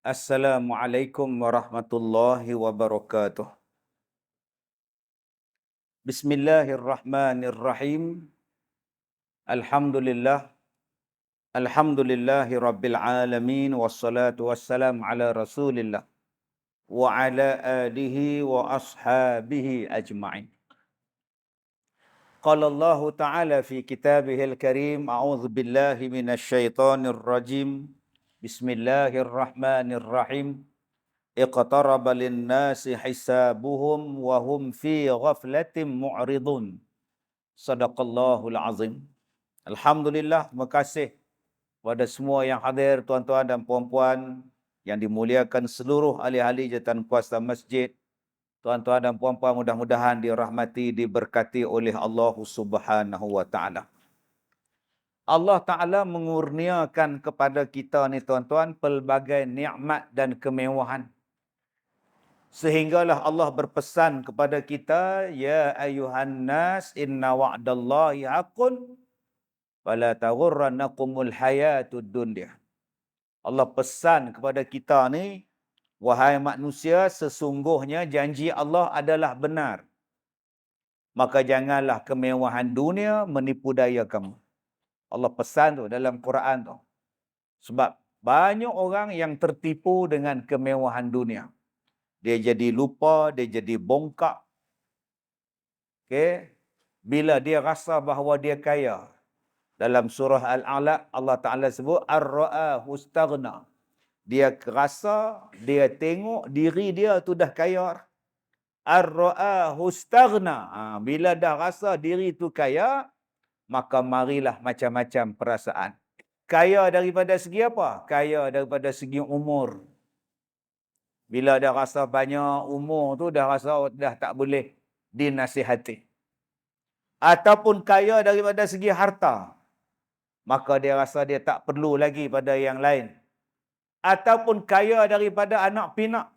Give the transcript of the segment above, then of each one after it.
Assalamualaikum warahmatullahi wabarakatuh. Bismillahirrahmanirrahim. Alhamdulillah. Alhamdulillahi rabbil alamin. Wassalatu wassalamu ala rasulillah. Wa ala alihi wa ashabihi ajma'in. Qala Allah Ta'ala fi kitabihil karim. A'udhu billahi minasyaitanir rajim. Bismillahirrahmanirrahim. Iqtaraba lin-nasi hisabuhum wa hum fi ghaflatin mu'ridun. Sadaqallahul azim. Alhamdulillah, terima kasih kepada semua yang hadir, tuan-tuan dan puan-puan yang dimuliakan seluruh ahli-ahli jawatan kuasa masjid. Tuan-tuan dan puan-puan, mudah-mudahan dirahmati, diberkati oleh Allah Subhanahu wa taala. Allah Taala mengurniakan kepada kita ni tuan-tuan pelbagai nikmat dan kemewahan. Sehinggalah Allah berpesan kepada kita, ya ayuhan nas inna wa'dallahi haqqun fala taghurrannakumul hayatud dunya. Allah pesan kepada kita ni, wahai manusia, sesungguhnya janji Allah adalah benar. Maka janganlah kemewahan dunia menipu daya kamu. Allah pesan tu dalam Quran tu. Sebab banyak orang yang tertipu dengan kemewahan dunia. Dia jadi lupa, dia jadi bongkak. Okey. Bila dia rasa bahawa dia kaya. Dalam surah Al-A'la, Allah Ta'ala sebut, Ar-ra'ahu staghna. Dia rasa, dia tengok diri dia tu dah kaya. Ar-ra'ahu staghna. Bila dah rasa diri tu kaya, maka marilah macam-macam perasaan. Kaya daripada segi apa? Kaya daripada segi umur. Bila dah rasa banyak umur tu, dah rasa dah tak boleh dinasihati. Ataupun kaya daripada segi harta. Maka dia rasa dia tak perlu lagi pada yang lain. Ataupun kaya daripada anak pinak.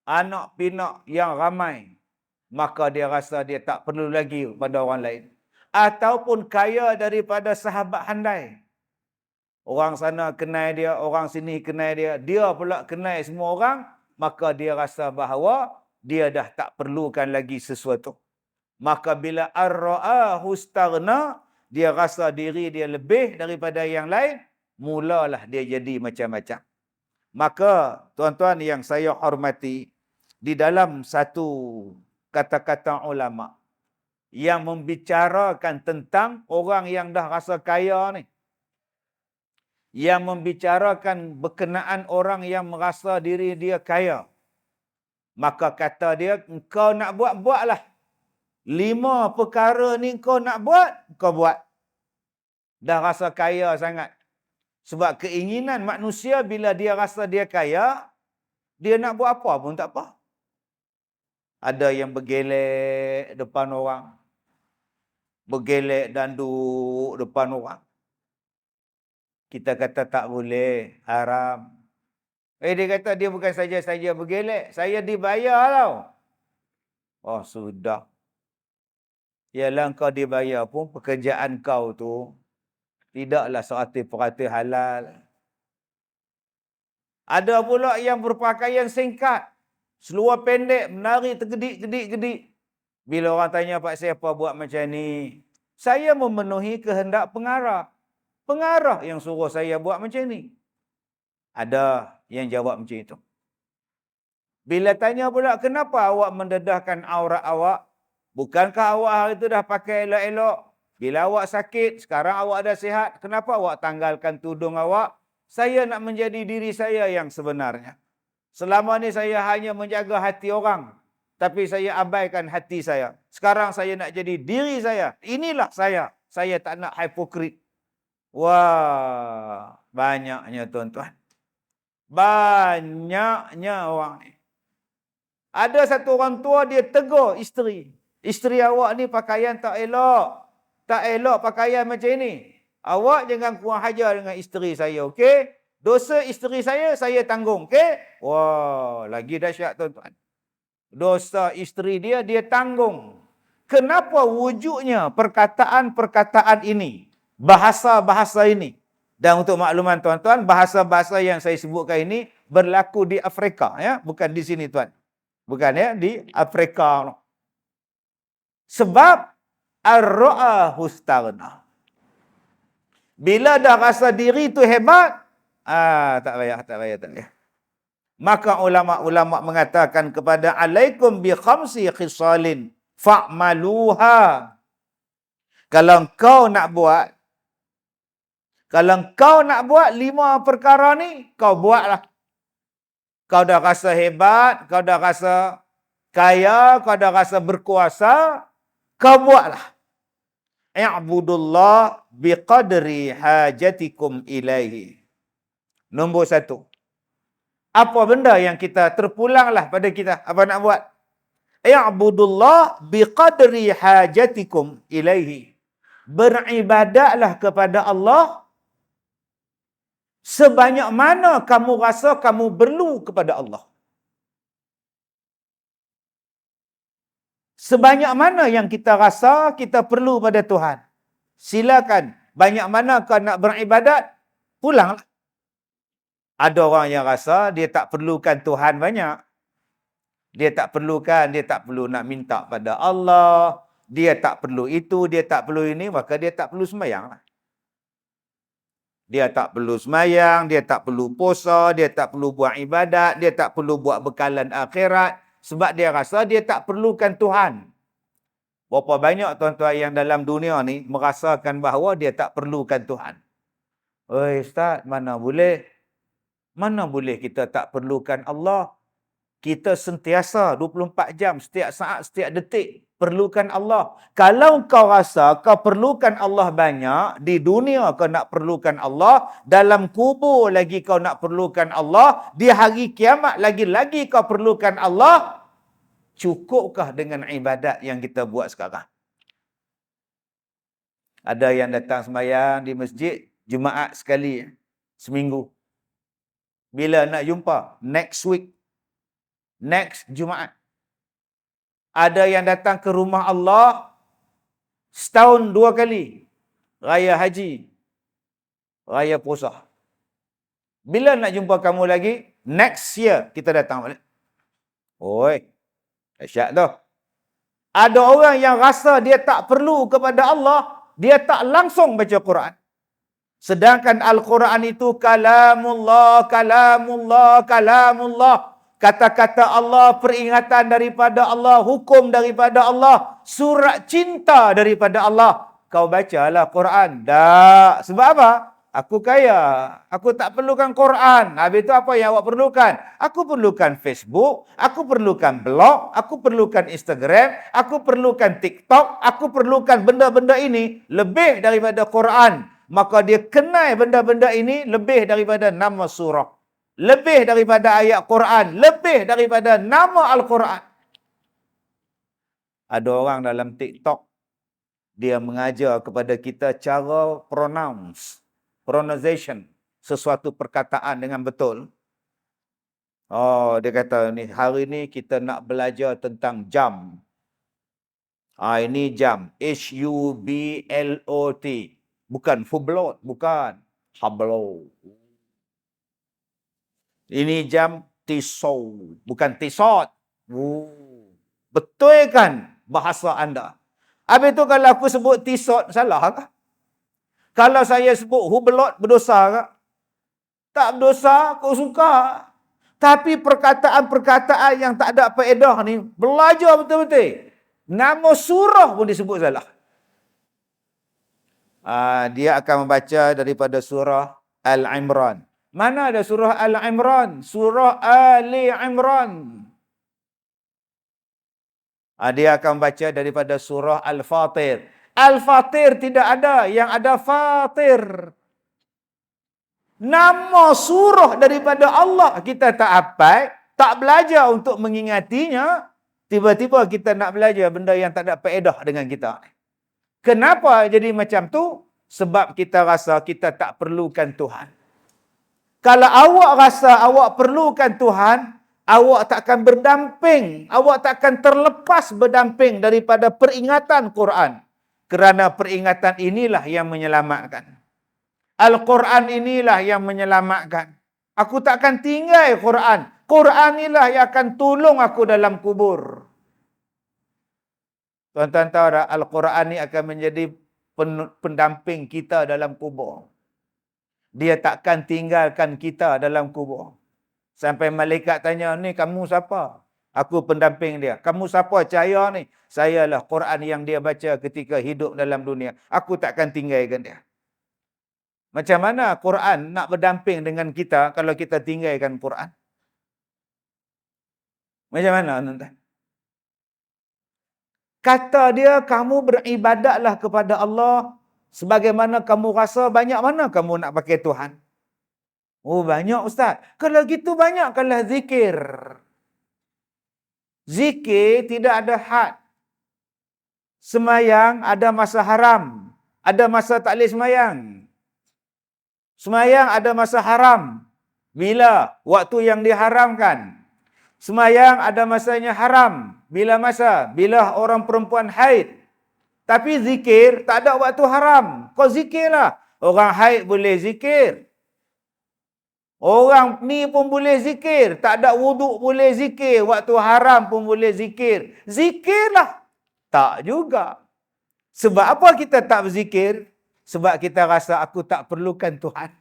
Anak pinak yang ramai. Maka dia rasa dia tak perlu lagi pada orang lain. Ataupun kaya daripada sahabat handai. Orang sana kenal dia, orang sini kenal dia. Dia pula kenal semua orang. Maka dia rasa bahawa dia dah tak perlukan lagi sesuatu. Maka bila ar-ra'ahu staghna, dia rasa diri dia lebih daripada yang lain, mulalah dia jadi macam-macam. Maka tuan-tuan yang saya hormati, di dalam satu kata-kata ulama yang membicarakan tentang orang yang dah rasa kaya ni, yang membicarakan berkenaan orang yang merasa diri dia kaya, maka kata dia, engkau nak buat-buatlah. 5 perkara ni kau nak buat, kau buat. Dah rasa kaya sangat. Sebab keinginan manusia bila dia rasa dia kaya, dia nak buat apa pun tak apa. Ada yang bergelek depan orang. Bergelek dan duduk depan orang. Kita kata tak boleh, haram. Dia kata dia bukan saja bergelek, saya dibayar tau. Oh sudah. Ialah kau dibayar pun pekerjaan kau tu tidaklah 100% halal. Ada pula yang berpakaian singkat, seluar pendek, menari tergedik-gedik-gedik. Bila orang tanya, Pak siapa buat macam ni? Saya memenuhi kehendak pengarah. Pengarah yang suruh saya buat macam ni. Ada yang jawab macam itu. Bila tanya pula, kenapa awak mendedahkan aurat awak? Bukankah awak hari itu dah pakai elok-elok? Bila awak sakit, sekarang awak dah sihat, kenapa awak tanggalkan tudung awak? Saya nak menjadi diri saya yang sebenarnya. Selama ni saya hanya menjaga hati orang, tapi saya abaikan hati saya. Sekarang saya nak jadi diri saya. Inilah saya. Saya tak nak hipokrit. Wah, banyaknya tuan-tuan. Banyaknya orang ni. Ada satu orang tua, dia tegur isteri. Isteri awak ni pakaian tak elok. Tak elok pakaian macam ni. Awak jangan kurang hajar dengan isteri saya, okey? Dosa isteri saya tanggung, okey? Wah, lagi dahsyat tuan-tuan. Dosa isteri dia tanggung. Kenapa wujudnya perkataan-perkataan ini? Bahasa-bahasa ini? Dan untuk makluman tuan-tuan, bahasa-bahasa yang saya sebutkan ini berlaku di Afrika, ya, bukan di sini tuan. Bukan, ya, di Afrika. Sebab ar-ra'a hustaghna. Bila dah rasa diri tu hebat, tak payah. Maka ulama-ulama mengatakan kepada alaikum bi khamsi khisalin fa'maluha. Kalau kau nak buat 5 perkara ni, kau buatlah. Kau dah rasa hebat, kau dah rasa kaya, kau dah rasa berkuasa, kau buatlah. I'budullah biqadri hajatikum ilaihi. Nombor 1. Apa benda yang kita terpulanglah pada kita, apa nak buat? I'budullah biqadri hajatikum ilaihi. Beribadatlah kepada Allah sebanyak mana kamu rasa kamu perlu kepada Allah. Sebanyak mana yang kita rasa kita perlu pada Tuhan. Silakan. Banyak mana kau nak beribadat, pulanglah. Ada orang yang rasa dia tak perlukan Tuhan banyak. Dia tak perlu nak minta pada Allah. Dia tak perlu itu, dia tak perlu ini, maka dia tak perlu sembahyang. Dia tak perlu sembahyang, dia tak perlu puasa, dia tak perlu buat ibadat, dia tak perlu buat bekalan akhirat. Sebab dia rasa dia tak perlukan Tuhan. Berapa banyak tuan-tuan yang dalam dunia ni merasakan bahawa dia tak perlukan Tuhan. Oi Ustaz, mana boleh? Mana boleh kita tak perlukan Allah? Kita sentiasa 24 jam, setiap saat, setiap detik perlukan Allah. Kalau kau rasa kau perlukan Allah banyak, di dunia kau nak perlukan Allah, dalam kubur lagi kau nak perlukan Allah, di hari kiamat lagi-lagi kau perlukan Allah, cukupkah dengan ibadat yang kita buat sekarang? Ada yang datang sembahyang di masjid, Jumaat sekali, seminggu. Bila nak jumpa? Next week. Next Jumaat. Ada yang datang ke rumah Allah setahun 2 kali. Raya haji, raya puasa. Bila nak jumpa kamu lagi? Next year kita datang balik. Oi, dahsyat tu. Ada orang yang rasa dia tak perlu kepada Allah, dia tak langsung baca Quran. Sedangkan Al-Quran itu kalamullah, kalamullah, kalamullah. Kata-kata Allah, peringatan daripada Allah, hukum daripada Allah, surat cinta daripada Allah. Kau bacalah Quran. Tak. Sebab apa? Aku kaya. Aku tak perlukan Quran. Habis itu apa yang awak perlukan? Aku perlukan Facebook. Aku perlukan blog. Aku perlukan Instagram. Aku perlukan TikTok. Aku perlukan benda-benda ini lebih daripada Quran. Maka dia kenal benda-benda ini lebih daripada nama surah. Lebih daripada ayat Quran. Lebih daripada nama Al-Quran. Ada orang dalam TikTok, dia mengajar kepada kita cara pronunciation sesuatu perkataan dengan betul. Oh, dia kata ni hari ni kita nak belajar tentang jam. Ini jam. Hublot. Bukan hublot, bukan. Hablo. Ini jam tisau, bukan tisot. Betul kan bahasa anda? Habis itu kalau aku sebut tisot, salah kah? Kalau saya sebut hublot, berdosa kah? Tak berdosa, kau suka. Tapi perkataan-perkataan yang tak ada faedah ni, belajar betul-betul. Nama surah pun disebut salah. Dia akan membaca daripada surah Al-Imran. Mana ada surah Al-Imran? Surah Ali Imran. Dia akan baca daripada surah Al-Fatir. Al-Fatir tidak ada, yang ada Fatir. Nama surah daripada Allah kita tak hafal, tak belajar untuk mengingatinya, tiba-tiba kita nak belajar benda yang tak ada faedah dengan kita. Kenapa jadi macam tu? Sebab kita rasa kita tak perlukan Tuhan. Kalau awak rasa awak perlukan Tuhan, awak takkan berdamping, awak takkan terlepas berdamping daripada peringatan Quran. Kerana peringatan inilah yang menyelamatkan. Al-Quran inilah yang menyelamatkan. Aku takkan tinggal Quran. Quran inilah yang akan tolong aku dalam kubur. Tuan-tuan tahu tak, Al-Quran ni akan menjadi pendamping kita dalam kubur. Dia takkan tinggalkan kita dalam kubur. Sampai malaikat tanya, ni kamu siapa? Aku pendamping dia. Kamu siapa cahaya ni? Sayalah Quran yang dia baca ketika hidup dalam dunia. Aku takkan tinggalkan dia. Macam mana Quran nak berdamping dengan kita kalau kita tinggalkan Quran? Macam mana tuan-tuan? Kata dia, kamu beribadatlah kepada Allah sebagaimana kamu rasa, banyak mana kamu nak pakai Tuhan? Oh, banyak Ustaz. Kalau gitu banyakkanlah zikir. Zikir tidak ada had. Semayang ada masa haram. Ada masa tak boleh semayang. Semayang ada masa haram. Bila? Waktu yang diharamkan. Semayang ada masanya haram. Bila masa? Bila orang perempuan haid. Tapi zikir tak ada waktu haram. Kau zikirlah. Orang haid boleh zikir. Orang ni pun boleh zikir. Tak ada wuduk boleh zikir. Waktu haram pun boleh zikir. Zikirlah. Tak juga. Sebab apa kita tak berzikir? Sebab kita rasa aku tak perlukan Tuhan.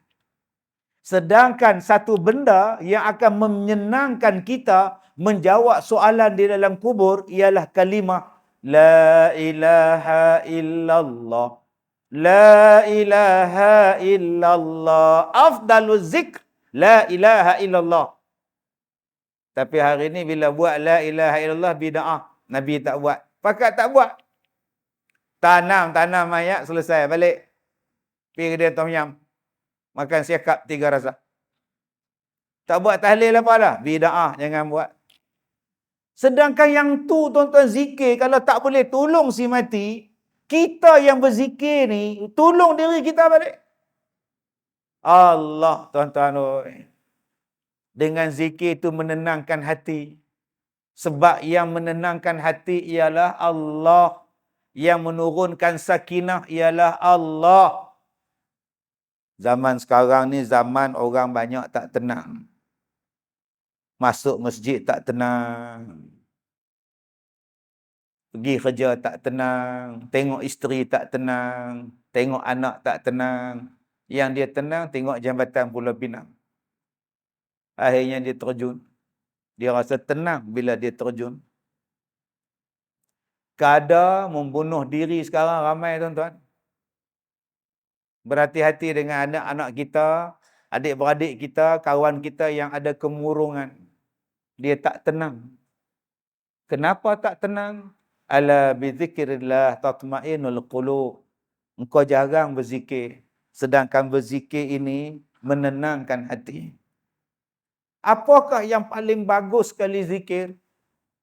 Sedangkan satu benda yang akan menyenangkan kita menjawab soalan di dalam kubur ialah kalimah La ilaha illallah. La ilaha illallah. Afdaluz zikr. La ilaha illallah. Tapi hari ni bila buat la ilaha illallah bid'ah. Nabi tak buat. Pakat tak buat. Tanam ayat, selesai. Balik. Pergi kedai tom yam. Makan siakap 3 rasa. Tak buat tahlil apa dah? Bid'ah, jangan buat. Sedangkan yang tu tuan-tuan zikir, kalau tak boleh tolong si mati, kita yang berzikir ni, tolong diri kita balik. Allah tuan-tuan. Dengan zikir itu menenangkan hati. Sebab yang menenangkan hati ialah Allah. Yang menurunkan sakinah ialah Allah. Zaman sekarang ni zaman orang banyak tak tenang. Masuk masjid tak tenang. Pergi kerja tak tenang. Tengok isteri tak tenang. Tengok anak tak tenang. Yang dia tenang tengok jambatan Pulau Pinang. Akhirnya dia terjun. Dia rasa tenang bila dia terjun. Kadar membunuh diri sekarang ramai tuan-tuan. Berhati-hati dengan anak-anak kita, adik-beradik kita, kawan kita yang ada kemurungan. Dia tak tenang. Kenapa tak tenang? Ala bizikrillah tatma'innul qulub. Engkau jarang berzikir. Sedangkan berzikir ini menenangkan hati. Apakah yang paling bagus sekali zikir?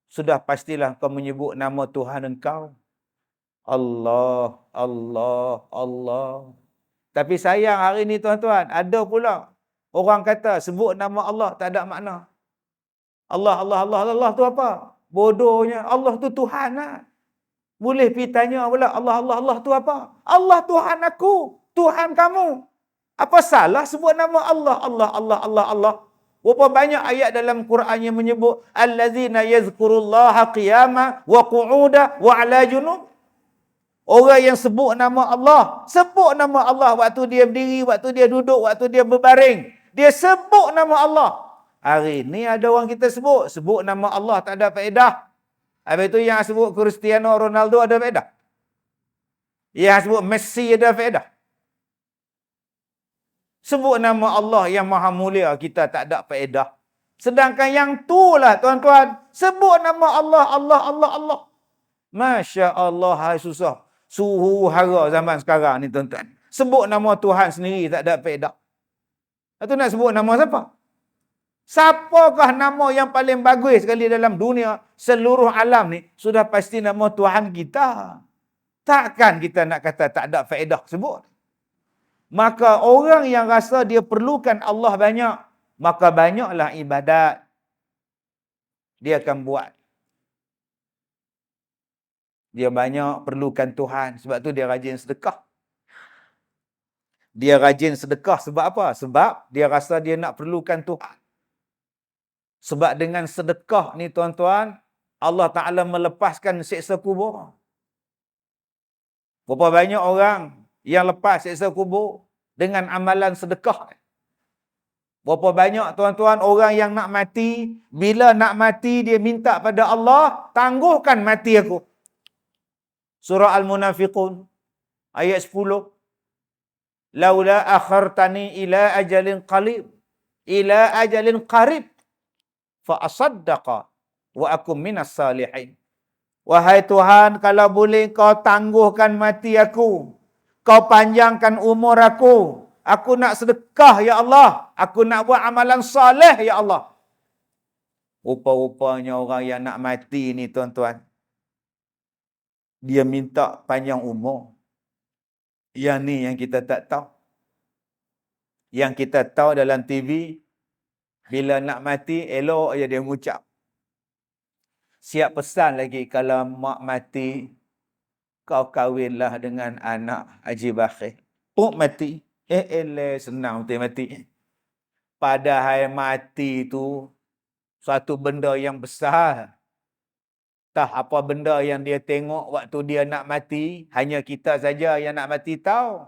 Sudah pastilah kau menyebut nama Tuhan engkau. Allah, Allah, Allah. Tapi sayang hari ni tuan-tuan, ada pula orang kata sebut nama Allah tak ada makna. Allah, Allah, Allah, Allah tu apa? Bodohnya, Allah tu Tuhan lah. Boleh pergi tanya pula, Allah, Allah, Allah tu apa? Allah Tuhan aku, Tuhan kamu. Apa salah sebut nama Allah, Allah, Allah, Allah, Allah? Berapa banyak ayat dalam Quran yang menyebut allazina yazkurullaha qiyama wa qu'uda wa ala junub. Orang yang sebut nama Allah waktu dia berdiri, waktu dia duduk, waktu dia berbaring. Dia sebut nama Allah. Hari ni ada orang kita sebut nama Allah tak ada faedah. Habis tu yang sebut Cristiano Ronaldo ada faedah. Yang sebut Messi ada faedah. Sebut nama Allah yang maha mulia, kita tak ada faedah. Sedangkan yang tu lah tuan-tuan, sebut nama Allah, Allah, Allah, Allah. Masya Allah, hai susah. Suhu hara zaman sekarang ni tuan-tuan. Sebut nama Tuhan sendiri tak ada faedah. Itu nak sebut nama siapa? Siapakah nama yang paling bagus sekali dalam dunia, seluruh alam ni? Sudah pasti nama Tuhan kita. Takkan kita nak kata tak ada faedah sebut. Maka orang yang rasa dia perlukan Allah banyak, maka banyaklah ibadat. Dia akan buat. Dia banyak perlukan Tuhan. Sebab tu dia rajin sedekah. Dia rajin sedekah sebab apa? Sebab dia rasa dia nak perlukan Tuhan. Sebab dengan sedekah ni tuan-tuan, Allah Ta'ala melepaskan siksa kubur. Berapa banyak orang yang lepas siksa kubur dengan amalan sedekah. Berapa banyak tuan-tuan orang yang nak mati, bila nak mati dia minta pada Allah, tangguhkan mati aku. Surah Al-Munafiqun ayat 10. Laula akhartani ila ajalin qarib fa asaddaqa wa akum minas salihin. Wahai Tuhan, kalau boleh kau tangguhkan mati aku, kau panjangkan umur aku nak sedekah ya Allah, aku nak buat amalan soleh ya Allah. Rupa-rupanya orang yang nak mati ni tuan-tuan, dia minta panjang umur. Yang ni yang kita tak tahu. Yang kita tahu dalam TV, bila nak mati, elok aja dia mengucap. Siap pesan lagi, kalau mak mati, kau kahwinlah dengan anak Haji Bakhir. Mati. Senang betul mati. Padahal mati tu suatu benda yang besar. Tak apa benda yang dia tengok waktu dia nak mati, hanya kita saja yang nak mati tahu.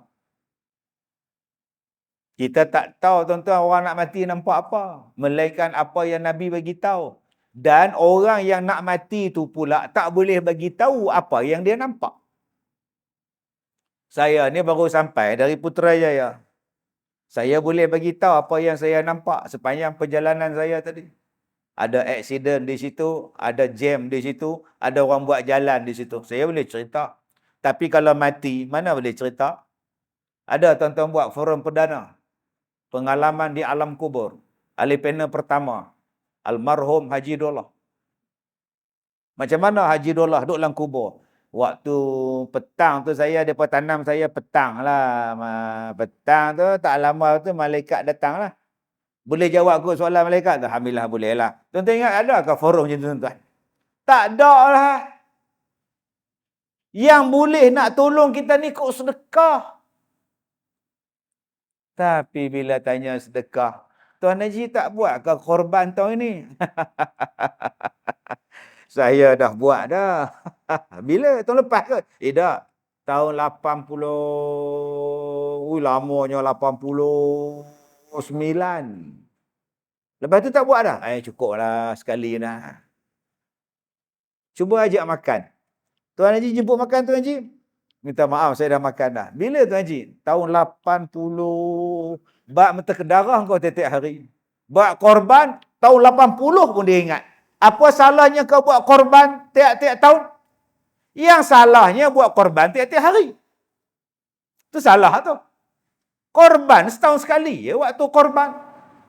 Kita tak tahu tuan-tuan orang nak mati nampak apa. Melainkan apa yang Nabi bagi tahu. Dan orang yang nak mati tu pula tak boleh bagi tahu apa yang dia nampak. Saya ni baru sampai dari Putrajaya. Saya boleh bagi tahu apa yang saya nampak sepanjang perjalanan saya tadi. Ada aksiden di situ, ada jam di situ, ada orang buat jalan di situ. Saya boleh cerita. Tapi kalau mati, mana boleh cerita? Ada tuan-tuan buat forum perdana. Pengalaman di alam kubur. Ahli panel pertama, almarhum Haji Dollah. Macam mana Haji Dollah duduk dalam kubur? Waktu petang tu saya, mereka tanam saya petang lah. Petang tu tak lama tu malaikat datang lah. Boleh jawab aku soalan malaikat tu? Alhamdulillah boleh lah. Tuan-tuan ingat ada ke forum macam tu tuan-tuan? Tak ada lah. Yang boleh nak tolong kita ni kok sedekah. Tapi bila tanya sedekah, Tuan Haji tak buat ke korban tahun ini? Saya dah buat dah. Bila? Tahun lepas ke? Tak. Tahun 80. Lamanya 89. Lepas tu tak buat dah? Cukup lah sekali dah. Cuba ajak makan. Tuan Haji jemput makan Tuan Haji. Minta maaf saya dah makan dah. Bila Tuan Haji? Tahun 80. Bak mata ke darah kau tiap-tiap hari. Buat korban tahun 80 pun dia ingat. Apa salahnya kau buat korban tiap-tiap tahun? Yang salahnya buat korban tiap-tiap hari. Itu salah tu. Korban setahun sekali ya waktu korban.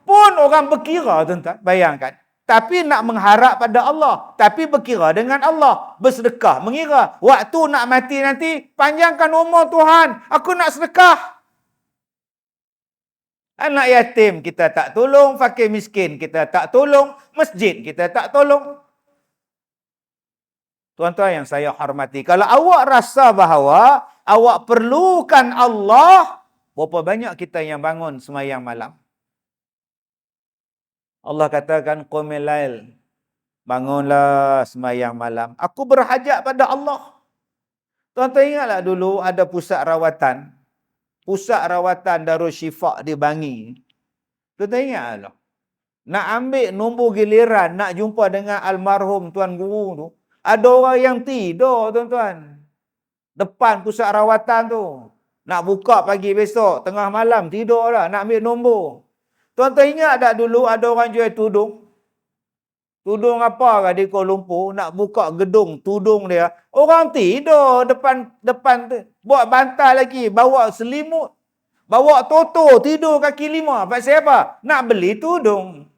Pun orang berkira tuan-tuan. Bayangkan. Tapi nak mengharap pada Allah. Tapi berkira dengan Allah. Bersedekah. Mengira. Waktu nak mati nanti. Panjangkan umur Tuhan. Aku nak sedekah. Anak yatim kita tak tolong. Fakir miskin kita tak tolong. Masjid kita tak tolong. Tuan-tuan yang saya hormati. Kalau awak rasa bahawa awak perlukan Allah. Berapa banyak kita yang bangun semayang malam. Allah katakan qumil lail. Bangunlah semayang malam. Aku berhajat pada Allah. Tuan-tuan ingatlah dulu ada pusat rawatan. Pusat rawatan Darul Syifa di Bangi. Tuan-tuan ingatlah. Nak ambil nombor giliran, nak jumpa dengan almarhum Tuan Guru tu. Ada orang yang tidur tuan-tuan. Depan pusat rawatan tu. Nak buka pagi besok, tengah malam tidur dah. Nak ambil nombor. Tuan-tuan ingat tak dulu ada orang jual tudung? Tudung apa ke di Kuala Lumpur? Nak buka gedung tudung dia. Orang tidur depan tu. Buat bantal lagi. Bawa selimut. Bawa toto tidur kaki lima. Pasal apa? Nak beli tudung.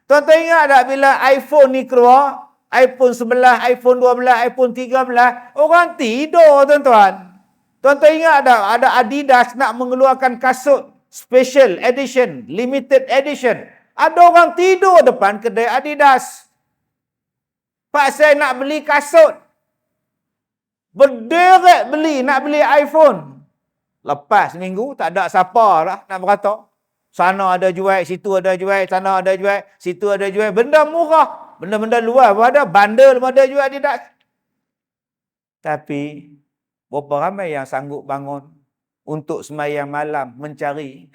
Tuan-tuan ingat tak bila iPhone ni keluar? iPhone 11, iPhone 12, iPhone 13. Orang tidur tuan-tuan. Tuan-tuan ingat tak ada Adidas nak mengeluarkan kasut special edition, limited edition. Ada orang tidur depan kedai Adidas. Pak saya nak beli kasut. Berderet beli, nak beli iPhone. Lepas seminggu, tak ada siapa lah nak berkata. Sana ada jual, situ ada jual, sana ada jual, situ ada jual. Benda murah. Benda-benda luar pun ada. Bandel pun ada jual, tidak. Tapi, berapa ramai yang sanggup bangun untuk sembahyang malam mencari.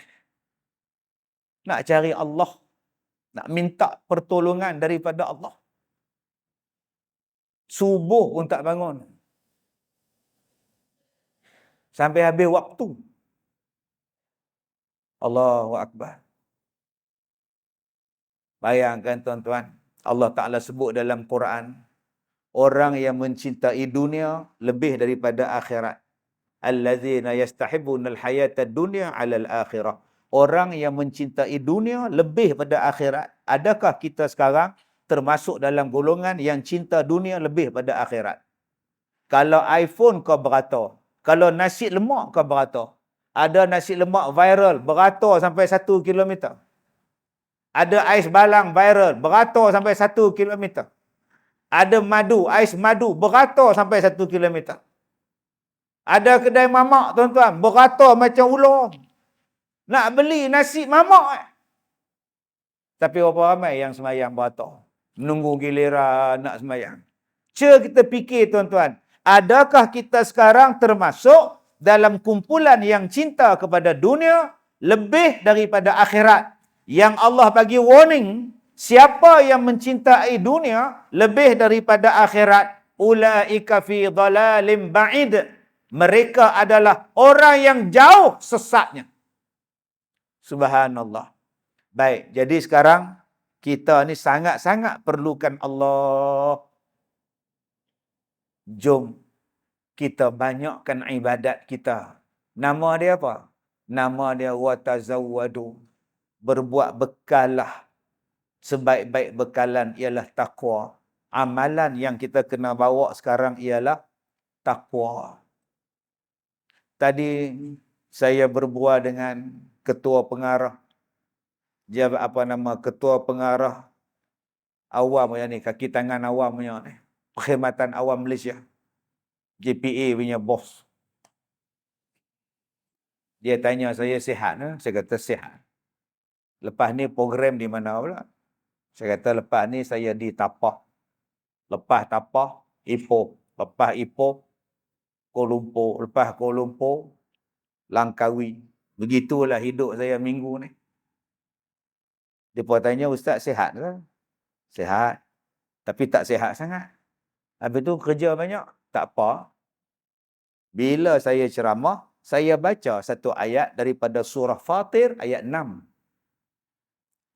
Nak cari Allah. Nak minta pertolongan daripada Allah. Subuh pun tak bangun. Sampai habis waktu. Allahu Akbar. Bayangkan tuan-tuan. Allah Ta'ala sebut dalam Quran. Orang yang mencintai dunia lebih daripada akhirat. Allazina yastahibbuna al-hayata ad-dunya 'ala al-akhirah. Orang yang mencintai dunia lebih pada akhirat. Adakah kita sekarang termasuk dalam golongan yang cinta dunia lebih pada akhirat? Kalau iPhone kau beratur. Kalau nasi lemak kau beratur. Ada nasi lemak viral beratur sampai 1 kilometer. Ada ais balang viral beratur sampai 1 kilometer. Ada madu, ais madu beratur sampai 1 kilometer. Ada kedai mamak tuan-tuan beratur macam ular. Nak beli nasi mamak. Tapi berapa ramai yang sembahyang beratur? Menunggu giliran nak sembahyang. Cuba kita fikir tuan-tuan. Adakah kita sekarang termasuk dalam kumpulan yang cinta kepada dunia lebih daripada akhirat? Yang Allah bagi warning, siapa yang mencintai dunia lebih daripada akhirat, ulaika fi dhalalim ba'id. Mereka adalah orang yang jauh sesatnya. Subhanallah. Baik, jadi sekarang kita ni sangat-sangat perlukan Allah. Jom kita banyakkan ibadat kita. Nama dia apa? Nama dia watazawwadu. Berbuat bekallah. Sebaik-baik bekalan ialah taqwa. Amalan yang kita kena bawa sekarang ialah taqwa. Tadi saya berbual dengan ketua pengarah. Dia ketua pengarah awam yang ni, kaki tangan awam punya ni. Perkhidmatan Awam Malaysia. JPA punya bos. Dia tanya saya sihat ke? Saya kata sihat. Lepas ni program di mana pula? Saya kata lepas ni saya di Tapah. Lepas Tapah, Ipoh. Lepas Ipoh, Kuala Lumpur. Lepas Kuala Lumpur, Langkawi. Begitulah hidup saya minggu ni. Dia pun tanya, Ustaz sihat ke? Sihat. Tapi tak sihat sangat. Habis tu kerja banyak. Tak apa. Bila saya ceramah, saya baca satu ayat daripada surah Fatir, ayat 6.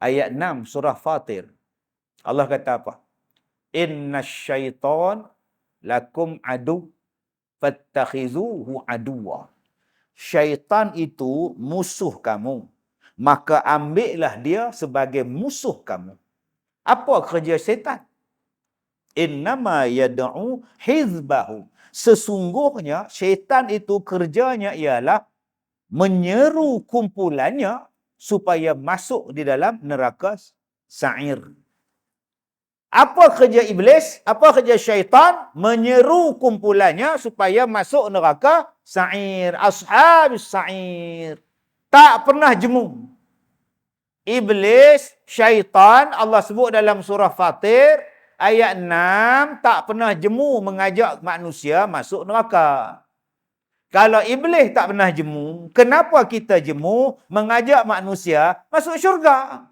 Ayat 6 surah Fatir. Allah kata apa? Innasyaitan lakum adu fattakhizuhu aduwa. Syaitan itu musuh kamu. Maka ambillah dia sebagai musuh kamu. Apa kerja syaitan? Innama yad'u hizbahu. Sesungguhnya syaitan itu kerjanya ialah menyeru kumpulannya supaya masuk di dalam neraka sa'ir. Apa kerja iblis? Apa kerja syaitan? Menyeru kumpulannya supaya masuk neraka sa'ir. Ashabis sa'ir. Tak pernah jemu. Iblis, syaitan, Allah sebut dalam surah Fatir, ayat 6, tak pernah jemu mengajak manusia masuk neraka. Kalau iblis tak pernah jemu, kenapa kita jemu mengajak manusia masuk syurga?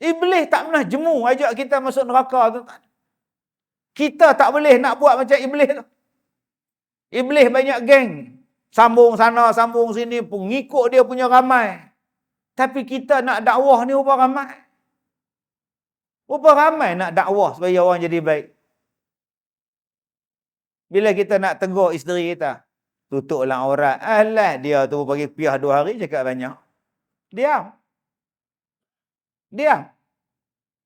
Iblis tak pernah jemu ajak kita masuk neraka. Kita tak boleh nak buat macam iblis tu. Iblis banyak geng. Sambung sana, sambung sini, pengikut dia punya ramai. Tapi kita nak dakwah ni berapa ramai? Berapa ramai nak dakwah supaya orang jadi baik? Bila kita nak tegur isteri kita, tutuplah aurat. Alah, dia tu bagi piah 2 hari cakap banyak. Diam. Diam.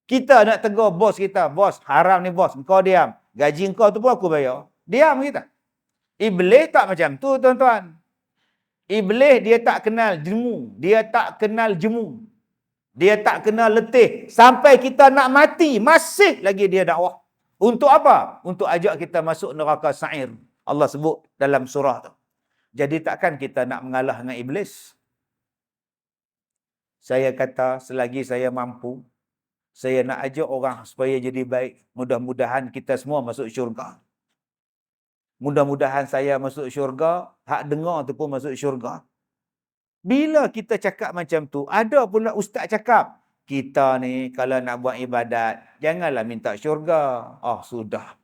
Kita nak tegur bos kita, bos, haram ni bos, kau diam. Gaji kau tu pun aku bayar. Diam kita. Iblis tak macam tu, tuan-tuan. Iblis dia tak kenal jemu. Dia tak kenal jemu. Dia tak kenal letih. Sampai kita nak mati, masih lagi dia dakwah. Untuk apa? Untuk ajak kita masuk neraka sa'ir. Allah sebut dalam surah tu. Jadi takkan kita nak mengalah dengan iblis? Saya kata selagi saya mampu, saya nak ajak orang supaya jadi baik. Mudah-mudahan kita semua masuk syurga. Mudah-mudahan saya masuk syurga, hak dengar tu pun masuk syurga. Bila kita cakap macam tu, ada pula ustaz cakap, kita ni kalau nak buat ibadat, janganlah minta syurga. Oh, sudah.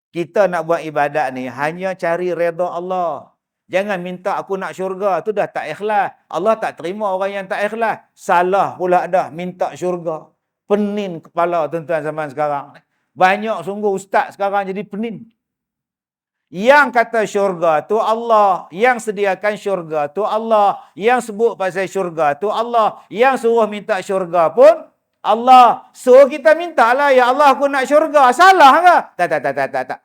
Kita nak buat ibadat ni hanya cari redha Allah. Jangan minta aku nak syurga, tu dah tak ikhlas. Allah tak terima orang yang tak ikhlas. Salah pula dah minta syurga. Penin kepala tuan-tuan zaman sekarang. Banyak sungguh ustaz sekarang jadi penin. Yang kata syurga tu Allah, yang sediakan syurga tu Allah, yang sebut pasal syurga tu Allah, yang suruh minta syurga pun Allah. So kita mintalah, ya Allah aku nak syurga. Salah ke?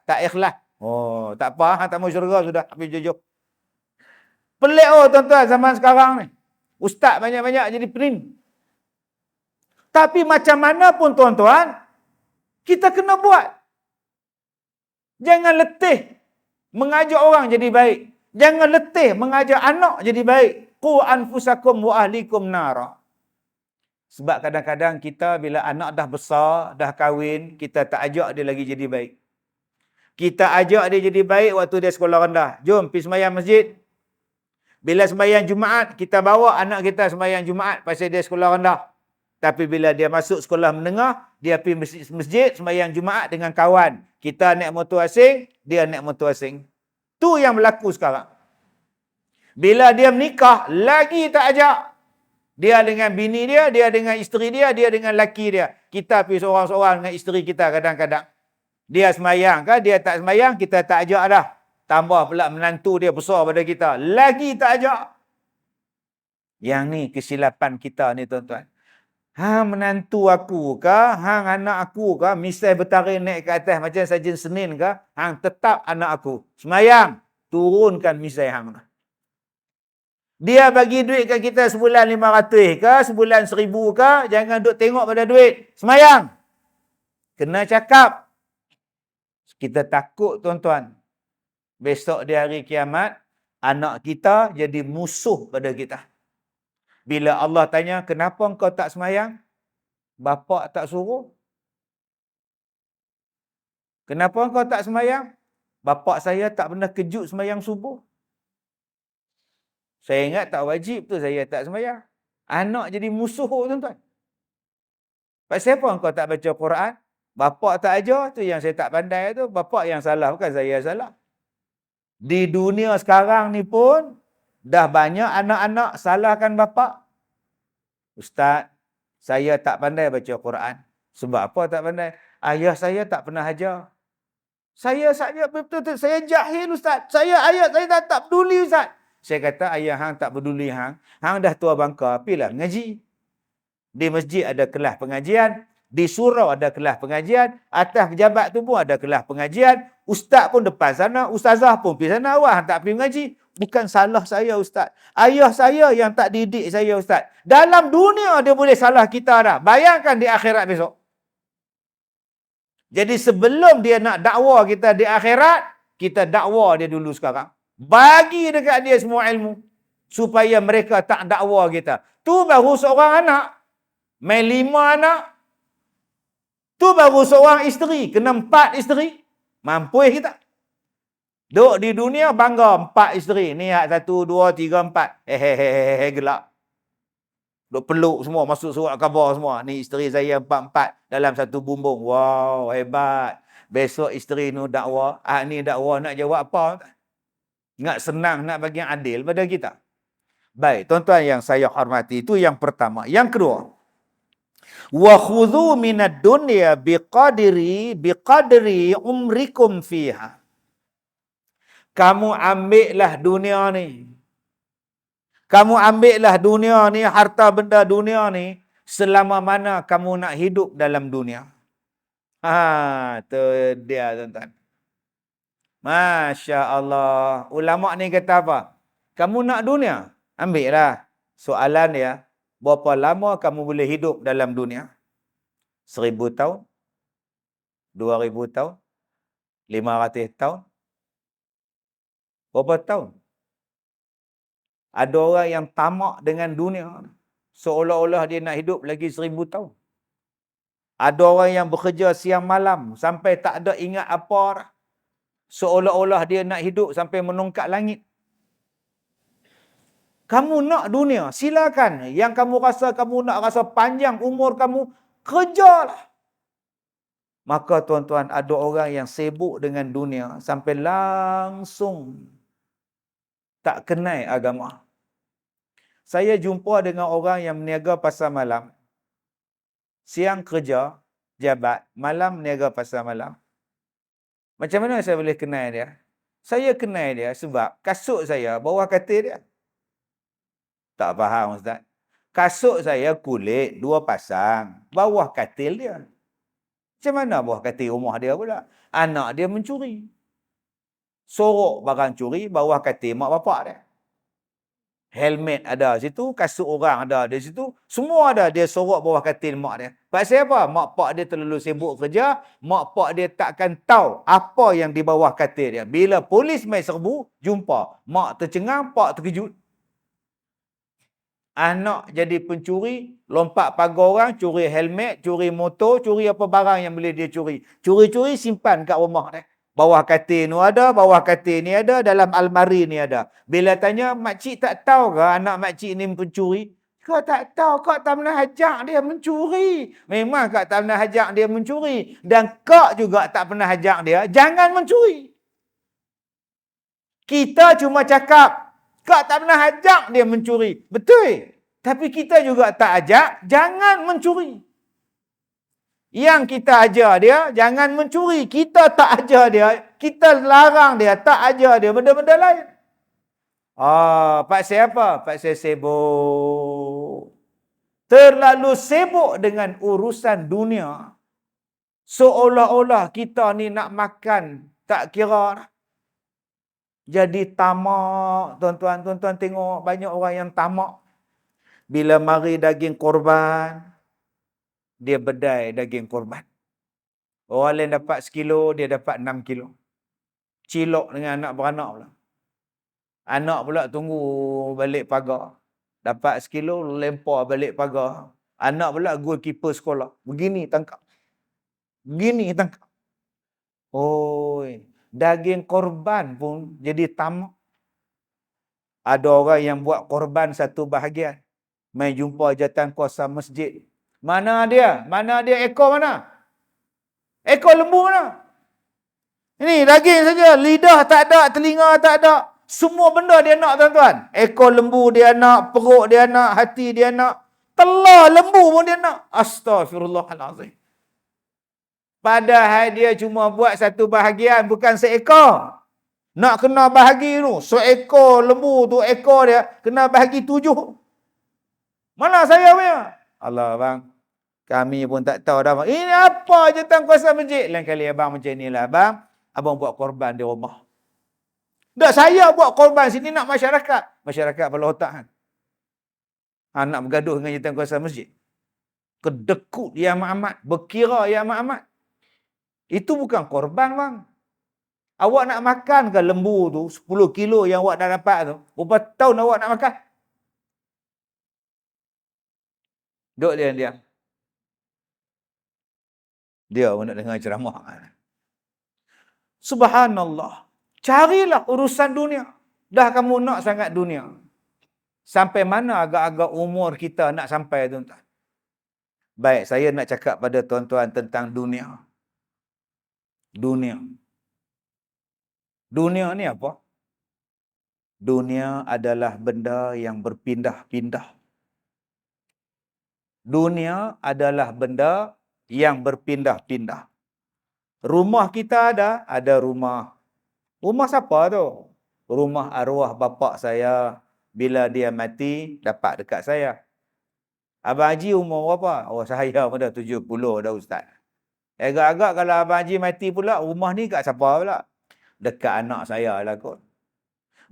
Tak ikhlas. Oh, tak apa, hang tak mau syurga sudah, habis jujur. Pelik tuan-tuan zaman sekarang ni. Ustaz banyak-banyak jadi penin. Tapi macam mana pun tuan-tuan, kita kena buat. Jangan letih mengajak orang jadi baik. Jangan letih mengajak anak jadi baik. Qu anfusakum wa ahlikum nara. Sebab kadang-kadang kita bila anak dah besar, dah kahwin, kita tak ajak dia lagi jadi baik. Kita ajak dia jadi baik waktu dia sekolah rendah. Jom pergi sembahyang masjid. Bila sembahyang Jumaat, kita bawa anak kita sembahyang Jumaat pasal dia sekolah rendah. Tapi bila dia masuk sekolah menengah, dia pergi masjid sembahyang Jumaat dengan kawan. Kita naik motor asing, dia naik motor asing. Tu yang berlaku sekarang. Bila dia menikah, lagi tak ajak. Dia dengan bini dia dengan isteri dia dengan laki dia. Kita pergi seorang-seorang dengan isteri kita kadang-kadang. Dia sembahyang ke, dia tak sembahyang, kita tak ajak dah. Tambah pula menantu dia besar pada kita. Lagi tak ajak. Yang ni kesilapan kita ni tuan-tuan. Hang menantu aku ke, hang anak aku ke, misai bertaring naik ke atas macam sajen Senin ke, hang tetap anak aku. Semayang, turunkan misai hang. Dia bagi duit kat kita sebulan 500 ke, sebulan 1000 ke, jangan duk tengok pada duit. Semayang. Kena cakap. Kita takut tuan-tuan. Besok di hari kiamat, anak kita jadi musuh pada kita. Bila Allah tanya, kenapa engkau tak semayang? Bapa tak suruh. Kenapa engkau tak semayang? Bapa saya tak pernah kejut semayang subuh. Saya ingat tak wajib tu, saya tak semayang. Anak jadi musuh tuan-tuan. Pasal apa engkau tak baca Quran? Bapa tak ajar, tu yang saya tak pandai tu. Bapa yang salah, bukan saya salah. Di dunia sekarang ni pun, dah banyak anak-anak salahkan bapa. Ustaz, saya tak pandai baca Quran. Sebab apa tak pandai? Ayah saya tak pernah ajar. Saya betul-betul, saya jahil Ustaz. Ayah saya tak peduli Ustaz. Saya kata, ayah hang tak peduli hang. Hang dah tua bangka, pergilah ngaji. Di masjid ada kelas pengajian. Di surau ada kelas pengajian. Atas pejabat tu pun ada kelas pengajian. Ustaz pun depan sana. Ustazah pun pergi sana. Wah, hang tak pergi mengaji. Bukan salah saya Ustaz. Ayah saya yang tak didik saya Ustaz. Dalam dunia dia boleh salah kita dah. Bayangkan di akhirat besok. Jadi sebelum dia nak dakwa kita di akhirat, kita dakwa dia dulu sekarang. Bagi dekat dia semua ilmu. Supaya mereka tak dakwa kita. Tu baru seorang anak. Main 5 anak. Tu baru seorang isteri. Kena 4 isteri. Mampu kita. Duk di dunia bangga 4 isteri. Ni 1, 2, 3, 4. Hehehe gelak. Duk peluk semua. Masuk surat khabar semua. Ni isteri saya 4-4 dalam satu bumbung. Wow, hebat. Besok isteri ni dakwa. Ni dakwa nak jawab apa? Ingat senang nak bagi yang adil pada kita. Baik, tuan-tuan yang saya hormati. Itu yang pertama. Yang kedua. Wa khudhu minad dunya biqadri umrikum fiha. Kamu ambillah dunia ni. Kamu ambillah dunia ni, harta benda dunia ni, selama mana kamu nak hidup dalam dunia. Tu dia tuan-tuan. Masya Allah. Ulama ni kata apa? Kamu nak dunia? Ambillah. Soalan dia, berapa lama kamu boleh hidup dalam dunia? 1000 tahun? 2000 tahun? 500 tahun? Berapa tahun? Ada orang yang tamak dengan dunia. Seolah-olah dia nak hidup lagi 1000 tahun. Ada orang yang bekerja siang malam sampai tak ada ingat apa dah. Seolah-olah dia nak hidup sampai menongkat langit. Kamu nak dunia, silakan. Yang kamu rasa kamu nak rasa panjang umur kamu, kerjalah. Maka tuan-tuan, ada orang yang sibuk dengan dunia sampai langsung tak kenal agama. Saya jumpa dengan orang yang meniaga pasar malam. Siang kerja, jabat, malam meniaga pasar malam. Macam mana saya boleh kenal dia? Saya kenal dia sebab kasut saya bawah katil dia. Tak faham Ustaz. Kasut saya kulit 2 pasang, bawah katil dia. Macam mana bawah katil rumah dia pula? Anak dia mencuri. Sorok barang curi bawah katil mak bapak dia. Helmet ada situ, kasut orang ada di situ, semua ada, dia sorok bawah katil mak dia. Pasal apa? Mak pak dia terlalu sibuk kerja, mak pak dia takkan tahu apa yang di bawah katil dia. Bila polis mai serbu, jumpa. Mak tercengang, pak terkejut. Anak jadi pencuri, lompat pagar orang, curi helmet, curi motor, curi apa barang yang boleh dia curi. Curi-curi simpan kat rumah dia. Bawah katil ni ada, bawah katil ni ada, dalam almari ni ada. Bila tanya, makcik tak tahu ke anak makcik ni pencuri? Kau tak tahu, kau tak pernah ajak dia mencuri. Memang kau tak pernah ajak dia mencuri. Dan kau juga tak pernah ajak dia, jangan mencuri. Kita cuma cakap, kau tak pernah ajak dia mencuri. Betul. Tapi kita juga tak ajak, jangan mencuri. Yang kita ajar dia, jangan mencuri. Kita tak ajar dia, kita larang dia, tak ajar dia benda-benda lain. Pasal apa? Pasal sibuk. Terlalu sibuk dengan urusan dunia. Seolah-olah kita ni nak makan, tak kira. Jadi tamak, tuan-tuan. Tuan-tuan tengok banyak orang yang tamak. Bila mari daging korban, dia bedai daging korban. Orang lain dapat 1 kilo, dia dapat 6 kilo. Cilok dengan anak beranak pula. Anak pula tunggu balik pagar. Dapat 1 kilo, lempar balik pagar. Anak pula goalkeeper sekolah. Begini tangkap. Begini tangkap. Daging korban pun jadi tamak. Ada orang yang buat korban satu bahagian. Mai jumpa jawatan kuasa masjid. Mana dia? Mana dia? Ekor mana? Ekor lembu mana? Ini daging saja. Lidah tak ada, telinga tak ada. Semua benda dia nak, tuan-tuan. Ekor lembu dia nak, perut dia nak, hati dia nak. Telah lembu pun dia nak. Astaghfirullahalazim. Padahal dia cuma buat satu bahagian, bukan seekor. Nak kena bahagi tu. Seekor lembu tu, ekor dia, kena bahagi 7. Mana saya punya? Allah bang. Kami pun tak tahu dah. Ini apa jawatan kuasa masjid? Lain kali abang macam ni lah abang. Abang buat korban di rumah. Tak, saya buat korban sini nak masyarakat. Masyarakat kepala otak kan. Nak bergaduh dengan jawatan kuasa masjid. Kedekut yang amat. Berkira yang amat. Itu bukan korban bang. Awak nak makan ke lembu tu 10 kilo yang awak dah dapat tu? Berapa tahun awak nak makan? Duk dia. Dia pun nak dengar ceramah. Subhanallah. Carilah urusan dunia. Dah kamu nak sangat dunia. Sampai mana agak-agak umur kita nak sampai, tuan-tuan? Baik, saya nak cakap pada tuan-tuan tentang dunia. Dunia. Dunia ni apa? Dunia adalah benda yang berpindah-pindah. Dunia adalah benda yang berpindah-pindah. Rumah kita ada rumah. Rumah siapa tu? Rumah arwah bapa saya. Bila dia mati, dapat dekat saya. Abang Haji umur berapa? Saya pun dah 70 dah ustaz. Agak-agak kalau Abang Haji mati pula, rumah ni kat siapa pula? Dekat anak saya lah kot.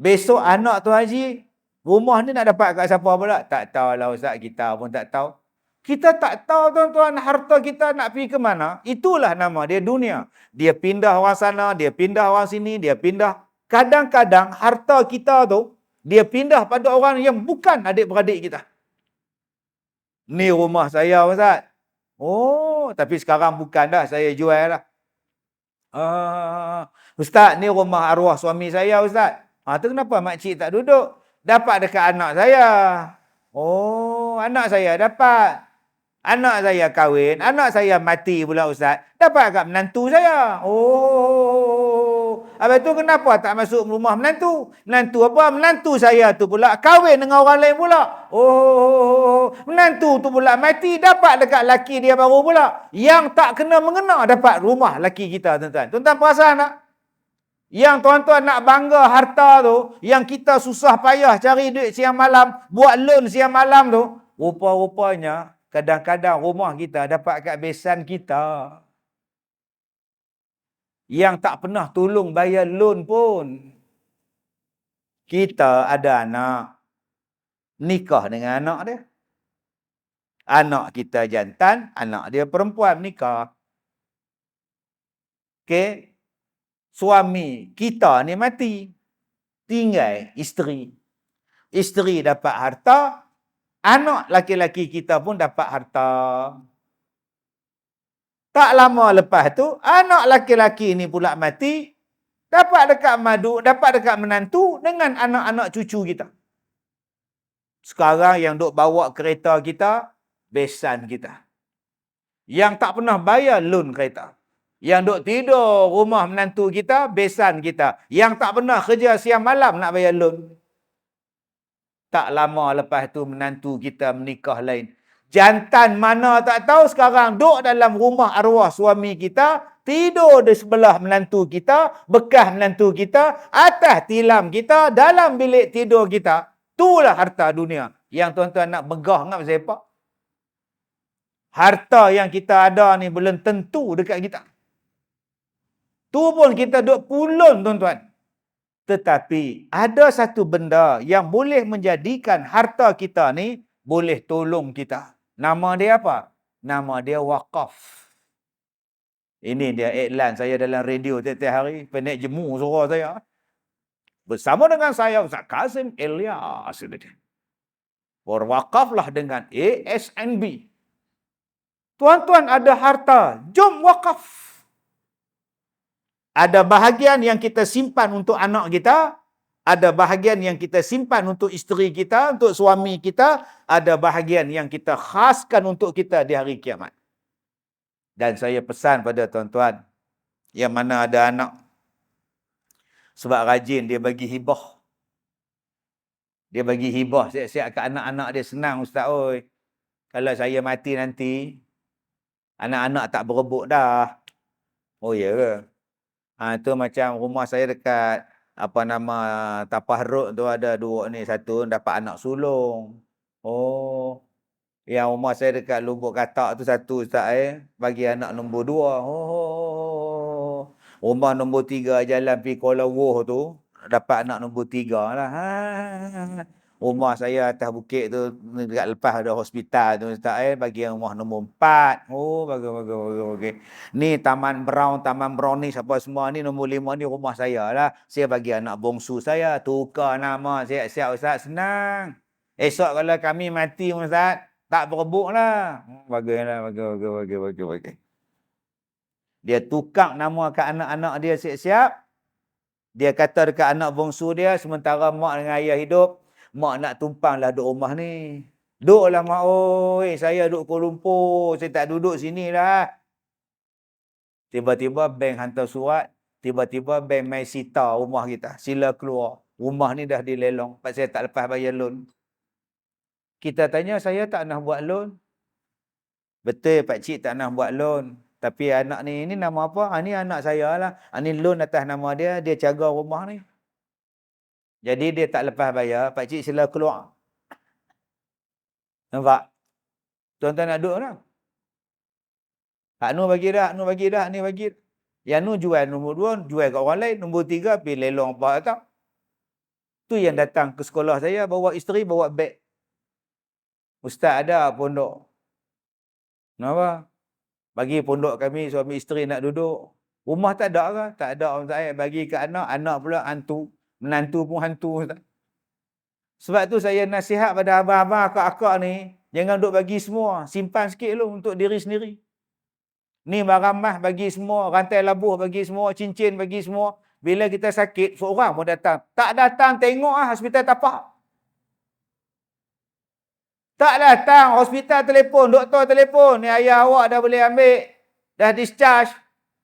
Besok anak tu Haji, rumah ni nak dapat kat siapa pula? Tak tahulah ustaz, kita pun tak tahu. Kita tak tahu tuan-tuan harta kita nak pergi ke mana. Itulah nama dia dunia. Dia pindah orang sana, dia pindah orang sini, dia pindah. kadang-kadang harta kita tu, dia pindah pada orang yang bukan adik-beradik kita. Ni rumah saya, Ustaz. Oh, tapi sekarang bukan dah, saya jual dah. Ustaz, ni rumah arwah suami saya, Ustaz. Tu kenapa makcik tak duduk? Dapat dekat anak saya. Oh, anak saya dapat. Anak saya kahwin, anak saya mati pula, Ustaz. Dapat kat menantu saya. Oh. Habis tu kenapa tak masuk rumah menantu? Menantu apa? Menantu saya tu pula kahwin dengan orang lain pula. Oh. Menantu tu pula mati, dapat dekat laki dia baru pula. Yang tak kena mengena dapat rumah laki kita, tuan-tuan. Tuan-tuan perasan tak? Yang tuan-tuan nak bangga harta tu, yang kita susah payah cari duit siang malam, buat loan siang malam tu, rupa-rupanya kadang-kadang rumah kita dapat kat besan kita. Yang tak pernah tolong bayar loan pun. Kita ada anak, nikah dengan anak dia. Anak kita jantan, anak dia perempuan, nikah. Okey. Suami kita ni mati. Tinggal isteri. Isteri dapat harta, anak laki-laki kita pun dapat harta. Tak lama lepas tu, anak laki-laki ni pula mati, dapat dekat madu, dapat dekat menantu dengan anak-anak cucu kita. Sekarang yang duk bawa kereta kita, besan kita. Yang tak pernah bayar loan kereta. Yang duk tidur rumah menantu kita, besan kita. Yang tak pernah kerja siang malam nak bayar loan. Tak lama lepas tu menantu kita menikah lain. Jantan mana tak tahu sekarang duduk dalam rumah arwah suami kita, tidur di sebelah menantu kita, bekas menantu kita, atas tilam kita, dalam bilik tidur kita. Itulah harta dunia yang tuan-tuan nak begah ngap siapa? Harta yang kita ada ni belum tentu dekat kita. Tu pun kita duk pulun, tuan-tuan. Tetapi ada satu benda yang boleh menjadikan harta kita ni boleh tolong kita. Nama dia apa? Nama dia wakaf. Ini dia iklan saya dalam radio tiap-tiap hari. Penek jemu suara saya. Bersama dengan saya, Ustaz Kazim Ilyas. Berwakaflah dengan ASNB. Tuan-tuan ada harta, jom wakaf. Ada bahagian yang kita simpan untuk anak kita, ada bahagian yang kita simpan untuk isteri kita, untuk suami kita, ada bahagian yang kita khaskan untuk kita di hari kiamat. Dan saya pesan pada tuan-tuan yang mana ada anak, sebab rajin dia bagi hibah. Dia bagi hibah siap-siap ke anak-anak dia, senang Ustaz oi. Kalau saya mati nanti, anak-anak tak berebut dah. Oh ya ke? Tu macam rumah saya dekat Tapah Road tu ada dua ni, satu dapat anak sulung. Oh. Yang rumah saya dekat Lubuk Katak tu satu Ustaz bagi anak nombor 2. Oh. Rumah nombor 3 jalan pergi Kuala Wuh tu dapat anak nombor 3 lah. Rumah saya atas bukit tu dekat lepas ada hospital tu Ustaz bagi rumah nombor 4. Oh, bagus. Ni Taman Brown ni siapa semua ni nombor 5 ni rumah saya lah. Saya bagi anak bongsu saya, tukar nama, siap-siap Ustaz, senang. Esok kalau kami mati Ustaz, tak berebut lah. Baguslah, bagus. Dia tukar nama ke anak-anak dia siap-siap. Dia kata dekat anak bongsu dia, sementara mak dengan ayah hidup, mak nak tumpanglah duduk rumah ni. Duduklah mak, oi, saya duduk Kuala Lumpur, saya tak duduk sini lah. Tiba-tiba bank hantar surat, tiba-tiba bank mai sita rumah kita. Sila keluar. Rumah ni dah dilelong, sebab saya tak lepas bayar loan. Kita tanya, saya tak nak buat loan. Betul, pakcik tak nak buat loan. Tapi anak ni nama apa? Ni anak saya lah. Ni loan atas nama dia, dia jaga rumah ni. Jadi dia tak lepas bayar, pakcik sila keluar. Nampak? Tuan-tuan nak duduk tak? Hak nu bagi dah, ni bagi. Yang nu jual nombor 2, jual kat orang lain. Nombor 3, pergi lelong apa tak. Tu yang datang ke sekolah saya, bawa isteri, bawa beg. Ustaz ada pondok. Kenapa? Bagi pondok kami, suami isteri nak duduk. Rumah tak ada ke? Tak ada orang saya bagi ke anak pula hantu. Menantu pun hantu. Ustaz. Sebab tu saya nasihat pada abang-abang, akak-akak ni, jangan duk bagi semua. Simpan sikit dulu untuk diri sendiri. Ni barang mah bagi semua, rantai labuh bagi semua, cincin bagi semua. Bila kita sakit, seorang pun datang. Tak datang tengok hospital tapak. Tak datang hospital telefon, doktor telefon. Ni ayah awak dah boleh ambil. Dah discharge.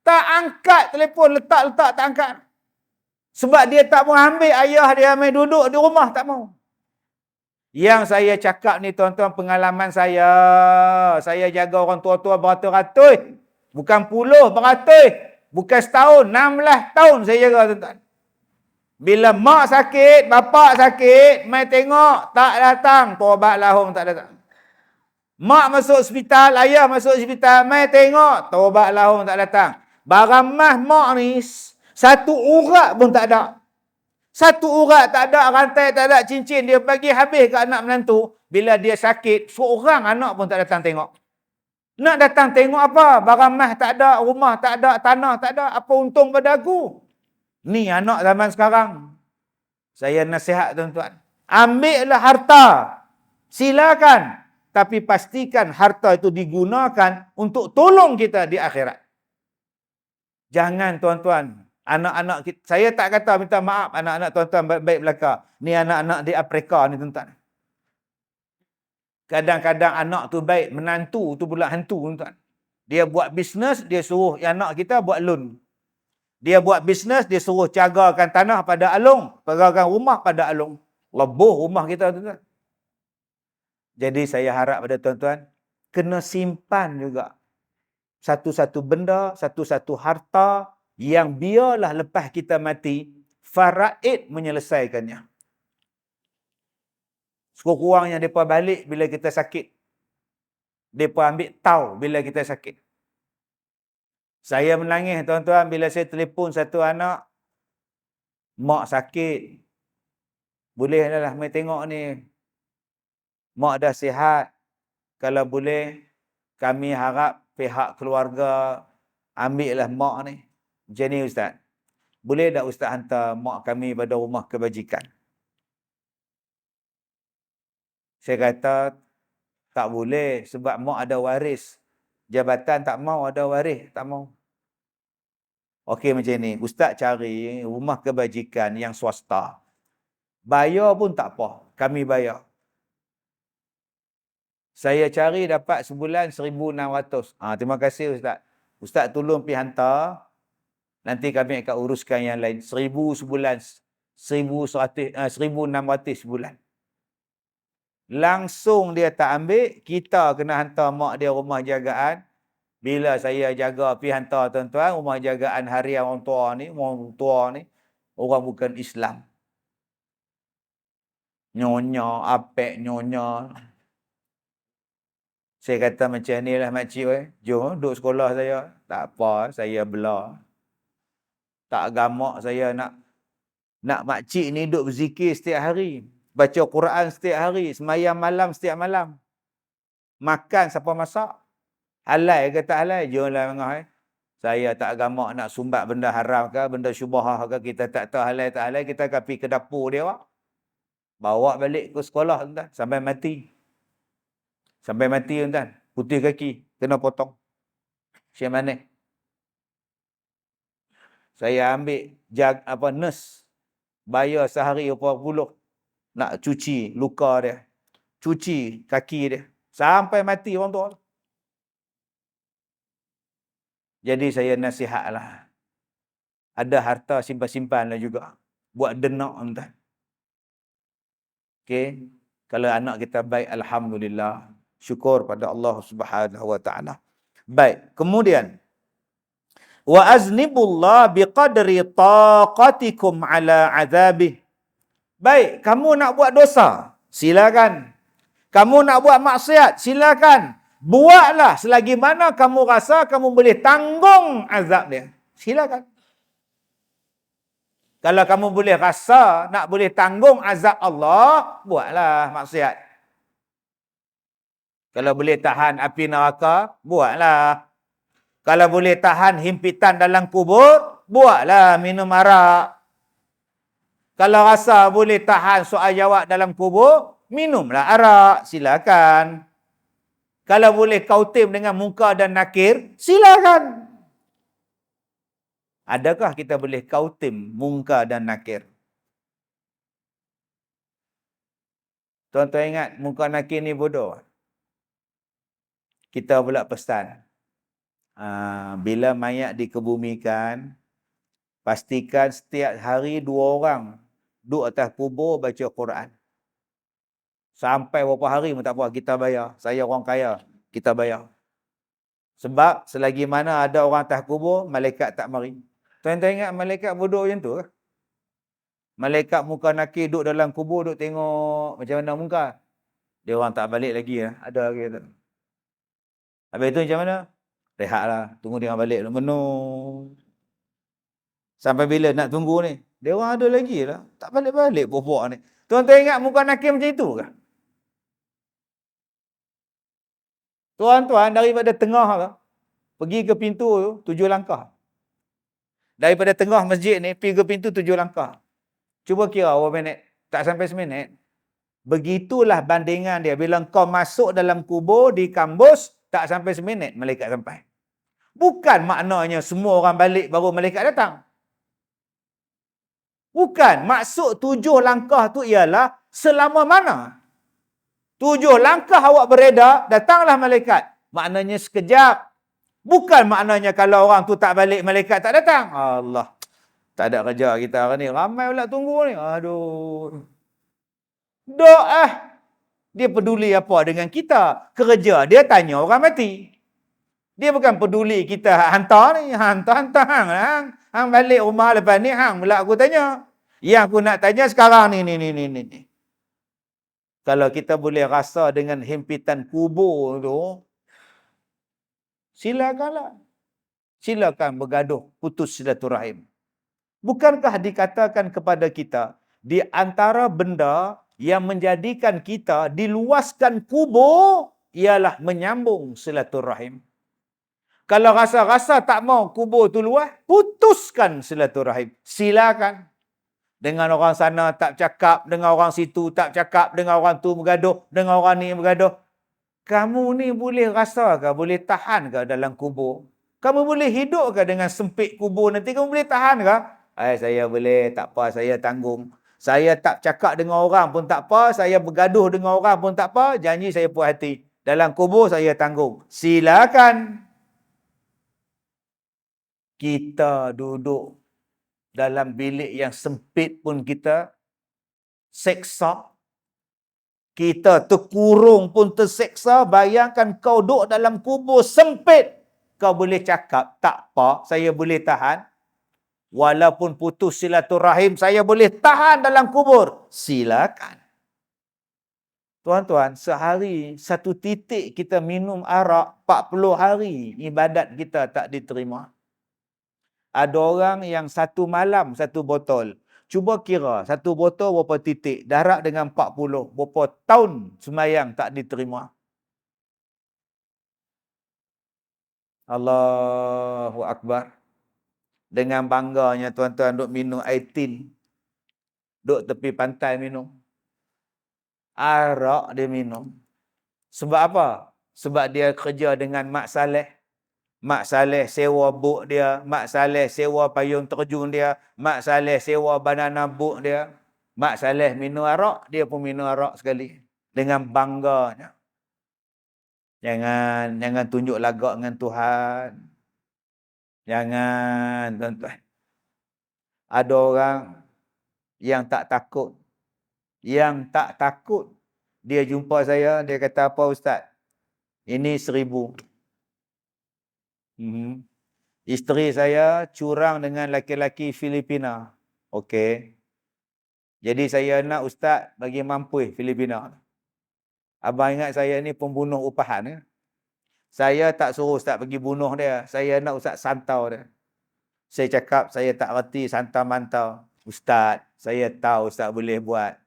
Tak angkat telefon, letak-letak tak angkat. Sebab dia tak mau ambil ayah dia ambil duduk di rumah, tak mau. Yang saya cakap ni tuan-tuan pengalaman saya. Saya jaga orang tua-tua beratus-ratus. Bukan puluh, beratus. Bukan setahun, 16 tahun saya jaga tuan-tuan. Bila mak sakit, bapak sakit, mai tengok, tak datang. Taubat lahum tak datang. Mak masuk hospital, ayah masuk hospital, mai tengok, taubat lahum tak datang. Barang mah mak ni, satu urat pun tak ada. Satu urat tak ada, rantai tak ada, cincin. Dia bagi habis ke anak menantu. Bila dia sakit, seorang anak pun tak datang tengok. Nak datang tengok apa? Barang mah tak ada, rumah tak ada, tanah tak ada. Apa untung pada aku? Ni anak zaman sekarang. Saya nasihat tuan-tuan. Ambillah harta. Silakan. Tapi pastikan harta itu digunakan untuk tolong kita di akhirat. Jangan tuan-tuan. Anak-anak kita, saya tak kata minta maaf anak-anak tuan-tuan baik-baik belaka. Ni anak-anak di Afrika ni tuan-tuan. Kadang-kadang anak tu baik, menantu tu pula hantu tuan-tuan. Dia buat bisnes, dia suruh anak kita buat loan. Dia buat bisnes, dia suruh cagakan tanah pada alung, cagakan rumah pada alung. Lebuh rumah kita tuan-tuan. Jadi saya harap pada tuan-tuan, kena simpan juga. Satu-satu benda, satu-satu harta, yang biarlah lepas kita mati, faraid menyelesaikannya. Sekurang-kurangnya mereka balik bila kita sakit. Mereka ambil tahu bila kita sakit. Saya menangis tuan-tuan bila saya telefon satu anak, mak sakit. Boleh lah mai tengok ni. Mak dah sihat. Kalau boleh, kami harap pihak keluarga ambillah mak ni. Macam ni Ustaz. Boleh tak Ustaz hantar mak kami pada rumah kebajikan? Saya kata, tak boleh sebab mak ada waris. Jabatan tak mau ada waris, tak mau. Okey macam ni, Ustaz cari rumah kebajikan yang swasta. Bayar pun tak apa, kami bayar. Saya cari dapat sebulan 1,600. Terima kasih Ustaz. Ustaz tolong pergi hantar. Nanti kami akan uruskan yang lain. 1,000 sebulan. 1,600 sebulan. Langsung dia tak ambil. Kita kena hantar mak dia rumah jagaan. Bila saya jaga pergi hantar tuan-tuan. Rumah jagaan harian orang tua ni. Orang bukan Islam. Nyonya, apek nyonya. Saya kata macam ni lah makcik. Jom duduk sekolah saya. Tak apa, saya bela. Tak gamak saya nak makcik ni duduk berzikir setiap hari. Baca Quran setiap hari. Semayang malam setiap malam. Makan siapa masak. Halal ke tak halal? Jomlah mengah. Saya tak gamak nak sumbat benda haram ke, benda syubhah ke. Kita tak tahu halal tak halal. Kita akan pergi ke dapur dia. Bawa balik ke sekolah tuan. Sampai mati. Sampai mati tuan. Putih kaki. Kena potong. Macam mana? Saya ambil nurse. Bayar sehari berapa puluh. Nak cuci luka dia. Cuci kaki dia. Sampai mati orang tu. Jadi saya nasihatlah. Ada harta simpan-simpanlah juga. Buat denak tuan. Okey. Kalau anak kita baik, alhamdulillah. Syukur pada Allah Subhanahu wa taala. Baik, kemudian wa aznibullah biqadri taqatikum ala azabih. Baik, kamu nak buat dosa, silakan. Kamu nak buat maksiat, silakan. Buatlah selagi mana kamu rasa kamu boleh tanggung azab dia. Silakan. Kalau kamu boleh rasa nak boleh tanggung azab Allah, buatlah maksiat. Kalau boleh tahan api neraka, buatlah. Kalau boleh tahan himpitan dalam kubur, buatlah minum arak. Kalau rasa boleh tahan soal jawab dalam kubur, minumlah arak. Silakan. Kalau boleh kautim dengan munkar dan nakir, silakan. Adakah kita boleh kautim munkar dan nakir? Tuan-tuan ingat munkar nakir ni bodoh. Kita pula pesan. Bila mayat dikebumikan, pastikan setiap hari 2 orang duduk atas kubur baca Quran. Sampai berapa hari pun tak apa, kita bayar. Saya orang kaya, kita bayar. Sebab selagi mana ada orang atas kubur, malaikat tak mari. Tuan-tuan ingat malaikat bodoh macam tu ke? Malaikat muka nakir duduk dalam kubur, duduk tengok macam mana muka. Dia orang tak balik lagi lah. Ada lagi tu. Habis tu macam mana? Rehatlah, tunggu dia orang balik. Menung. Sampai bila nak tunggu ni? Dia orang ada lagi lah. Tak balik-balik buah-buah ni. Tuan-tuan ingat muka nakir macam itu ke? Tuan-tuan daripada tengah ke, pergi ke pintu tu 7 langkah. Daripada tengah masjid ni pergi ke pintu 7 langkah. Cuba kira berapa minit? Tak sampai seminit. Begitulah bandingan dia. Bila kau masuk dalam kubur di kampus, tak sampai seminit malaikat sampai. Bukan maknanya semua orang balik baru malaikat datang. Bukan. Maksud 7 langkah tu ialah selama mana? 7 langkah awak beredar, datanglah malaikat. Maknanya sekejap. Bukan maknanya kalau orang tu tak balik, malaikat tak datang. Allah. Tak ada kerja kita hari ni. Ramai pula tunggu ni. Aduh. Doa. Dia peduli apa dengan kita? Kerja dia tanya orang mati. Dia bukan peduli kita hantar ni. Hantar hang lah. Hang balik rumah lepas ni, hang pula aku tanya. Yang aku nak tanya sekarang ni. Kalau kita boleh rasa dengan himpitan kubur tu, silakanlah. Silakan bergaduh, putus silaturahim. Bukankah dikatakan kepada kita, di antara benda yang menjadikan kita diluaskan kubur, ialah menyambung silaturahim. Kalau rasa-rasa tak mau kubur tu luas, putuskan silaturahim. Silakan. Dengan orang sana tak cakap, dengan orang situ tak cakap, dengan orang tu bergaduh, dengan orang ni bergaduh. Kamu ni boleh rasa ke, boleh tahan ke dalam kubur? Kamu boleh hidup ke dengan sempit kubur nanti? Kamu boleh tahan ke? Saya boleh, tak apa, saya tanggung. Saya tak cakap dengan orang pun tak apa, saya bergaduh dengan orang pun tak apa, janji saya puas hati. Dalam kubur saya tanggung. Silakan. Kita duduk dalam bilik yang sempit pun kita seksa. Kita terkurung pun terseksa. Bayangkan kau duduk dalam kubur sempit. Kau boleh cakap, tak apa, saya boleh tahan. Walaupun putus silaturahim, saya boleh tahan dalam kubur. Silakan. Tuan-tuan, sehari 1 titik kita minum arak, 40 hari ibadat kita tak diterima. Ada orang yang 1 malam 1 botol. Cuba kira 1 botol berapa titik. Darab dengan 40. Berapa tahun sembahyang tak diterima. Allahu Akbar. Dengan bangganya tuan-tuan duk minum air tin. Duk tepi pantai minum. Arak dia minum. Sebab apa? Sebab dia kerja dengan Mak Saleh. Mak Saleh sewa bot dia. Mak Saleh sewa payung terjun dia. Mak Saleh sewa banana boat dia. Mak Saleh minum arak, dia pun minum arak sekali. Dengan bangganya. Jangan tunjuk lagak dengan Tuhan. Jangan, tuan-tuan. Ada orang yang tak takut. Yang tak takut. Dia jumpa saya, dia kata, apa Ustaz? Ini 1000. Isteri saya curang dengan laki-laki Filipina. Okey. Jadi saya nak Ustaz bagi mampu Filipina. Abang ingat saya ni pembunuh upahan ya? Saya tak suruh Ustaz pergi bunuh dia. Saya nak Ustaz santau dia. Saya cakap saya tak reti santau-mantau. Ustaz, saya tahu Ustaz boleh buat.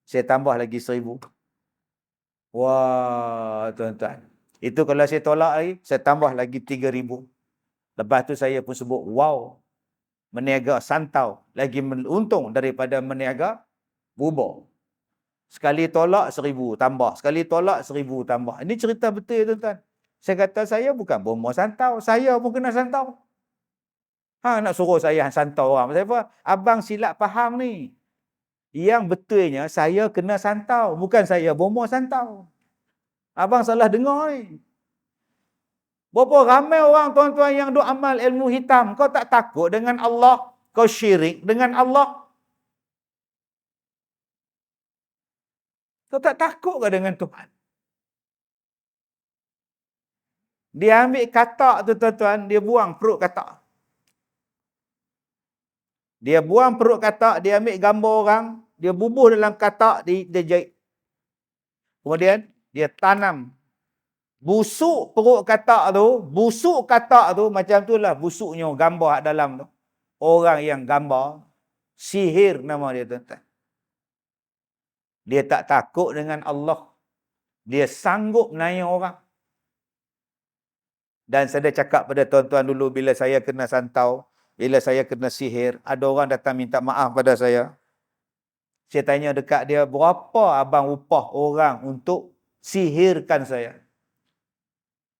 Saya tambah lagi 1000. Wah, tuan-tuan. Itu kalau saya tolak lagi, saya tambah lagi 3000. Lepas tu saya pun sebut, wow, meniaga santau lagi untung daripada meniaga bubur. Sekali tolak 1,000 tambah, sekali tolak 1,000 tambah. Ini cerita betul tuan-tuan. Saya kata saya bukan bomoh santau, saya pun kena santau. Nak suruh saya santau orang. Pasal apa? Abang silap faham ni. Yang betulnya saya kena santau, bukan saya bomoh santau. Abang salah dengar ni. Berapa ramai orang tuan-tuan yang duk amal ilmu hitam. Kau tak takut dengan Allah? Kau syirik dengan Allah? Kau tak takut ke dengan Tuhan? Dia ambil katak tu tuan-tuan, dia buang perut katak. Dia buang perut katak, dia ambil gambar orang, dia bubuh dalam katak, dia jahit. Kemudian, dia tanam. Busuk perut katak tu macam itulah busuknya gambar kat dalam tu. Orang yang gambar, sihir nama dia tuan-tuan. Dia tak takut dengan Allah. Dia sanggup naik orang. Dan saya dah cakap pada tuan-tuan dulu bila saya kena santau, bila saya kena sihir, ada orang datang minta maaf pada saya. Saya tanya dekat dia, berapa abang upah orang untuk sihirkan saya?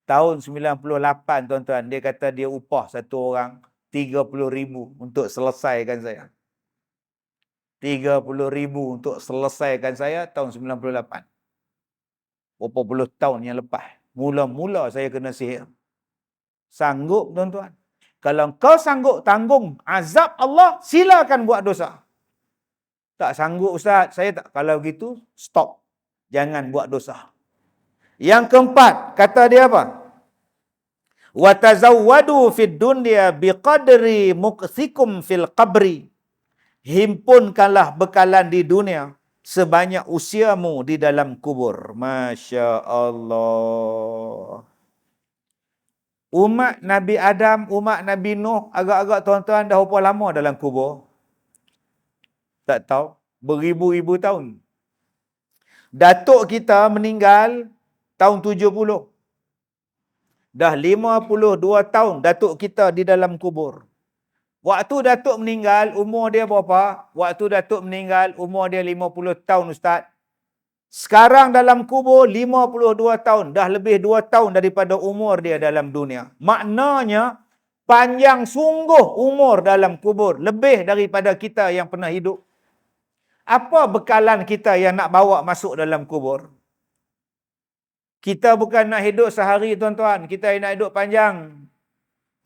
Tahun 98 tuan-tuan, dia kata dia upah satu orang 30,000 untuk selesaikan saya. 30,000 untuk selesaikan saya tahun 98. Berapa puluh tahun yang lepas. Mula-mula saya kena sihir. Sanggup tuan-tuan. Kalau kau sanggup tanggung azab Allah, silakan buat dosa. Tak sanggup ustaz, saya tak. Kalau gitu, stop. Jangan buat dosa. Yang keempat, kata dia apa? Wa tazawwadu fid dunya biqadri muqsikum fil qabri. Himpunkanlah bekalan di dunia sebanyak usiamu di dalam kubur. Masya Allah. Umat Nabi Adam, umat Nabi Nuh, agak-agak tuan-tuan dah berapa lama dalam kubur? Tak tahu. Beribu-ribu tahun. Datuk kita meninggal tahun 70. Dah 52 tahun datuk kita di dalam kubur. Waktu datuk meninggal, umur dia berapa? Waktu datuk meninggal, umur dia 50 tahun ustaz. Sekarang dalam kubur 52 tahun. Dah lebih 2 tahun daripada umur dia dalam dunia. Maknanya, panjang sungguh umur dalam kubur. Lebih daripada kita yang pernah hidup. Apa bekalan kita yang nak bawa masuk dalam kubur? Kita bukan nak hidup sehari tuan-tuan. Kita nak hidup panjang.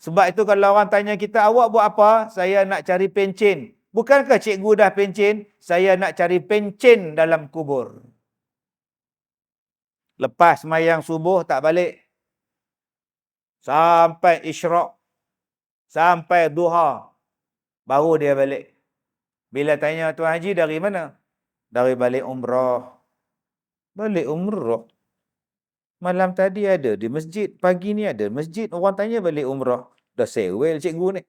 Sebab itu kalau orang tanya kita, awak buat apa? Saya nak cari pencen. Bukankah cikgu dah pencen? Saya nak cari pencen dalam kubur. Lepas semayang subuh tak balik. Sampai isyraq. Sampai duha. Baru dia balik. Bila tanya Tuan Haji dari mana? Dari balik umrah. Balik umrah? Malam tadi ada di masjid. Pagi ni ada masjid. Orang tanya balik umrah. Dah sewel cikgu ni.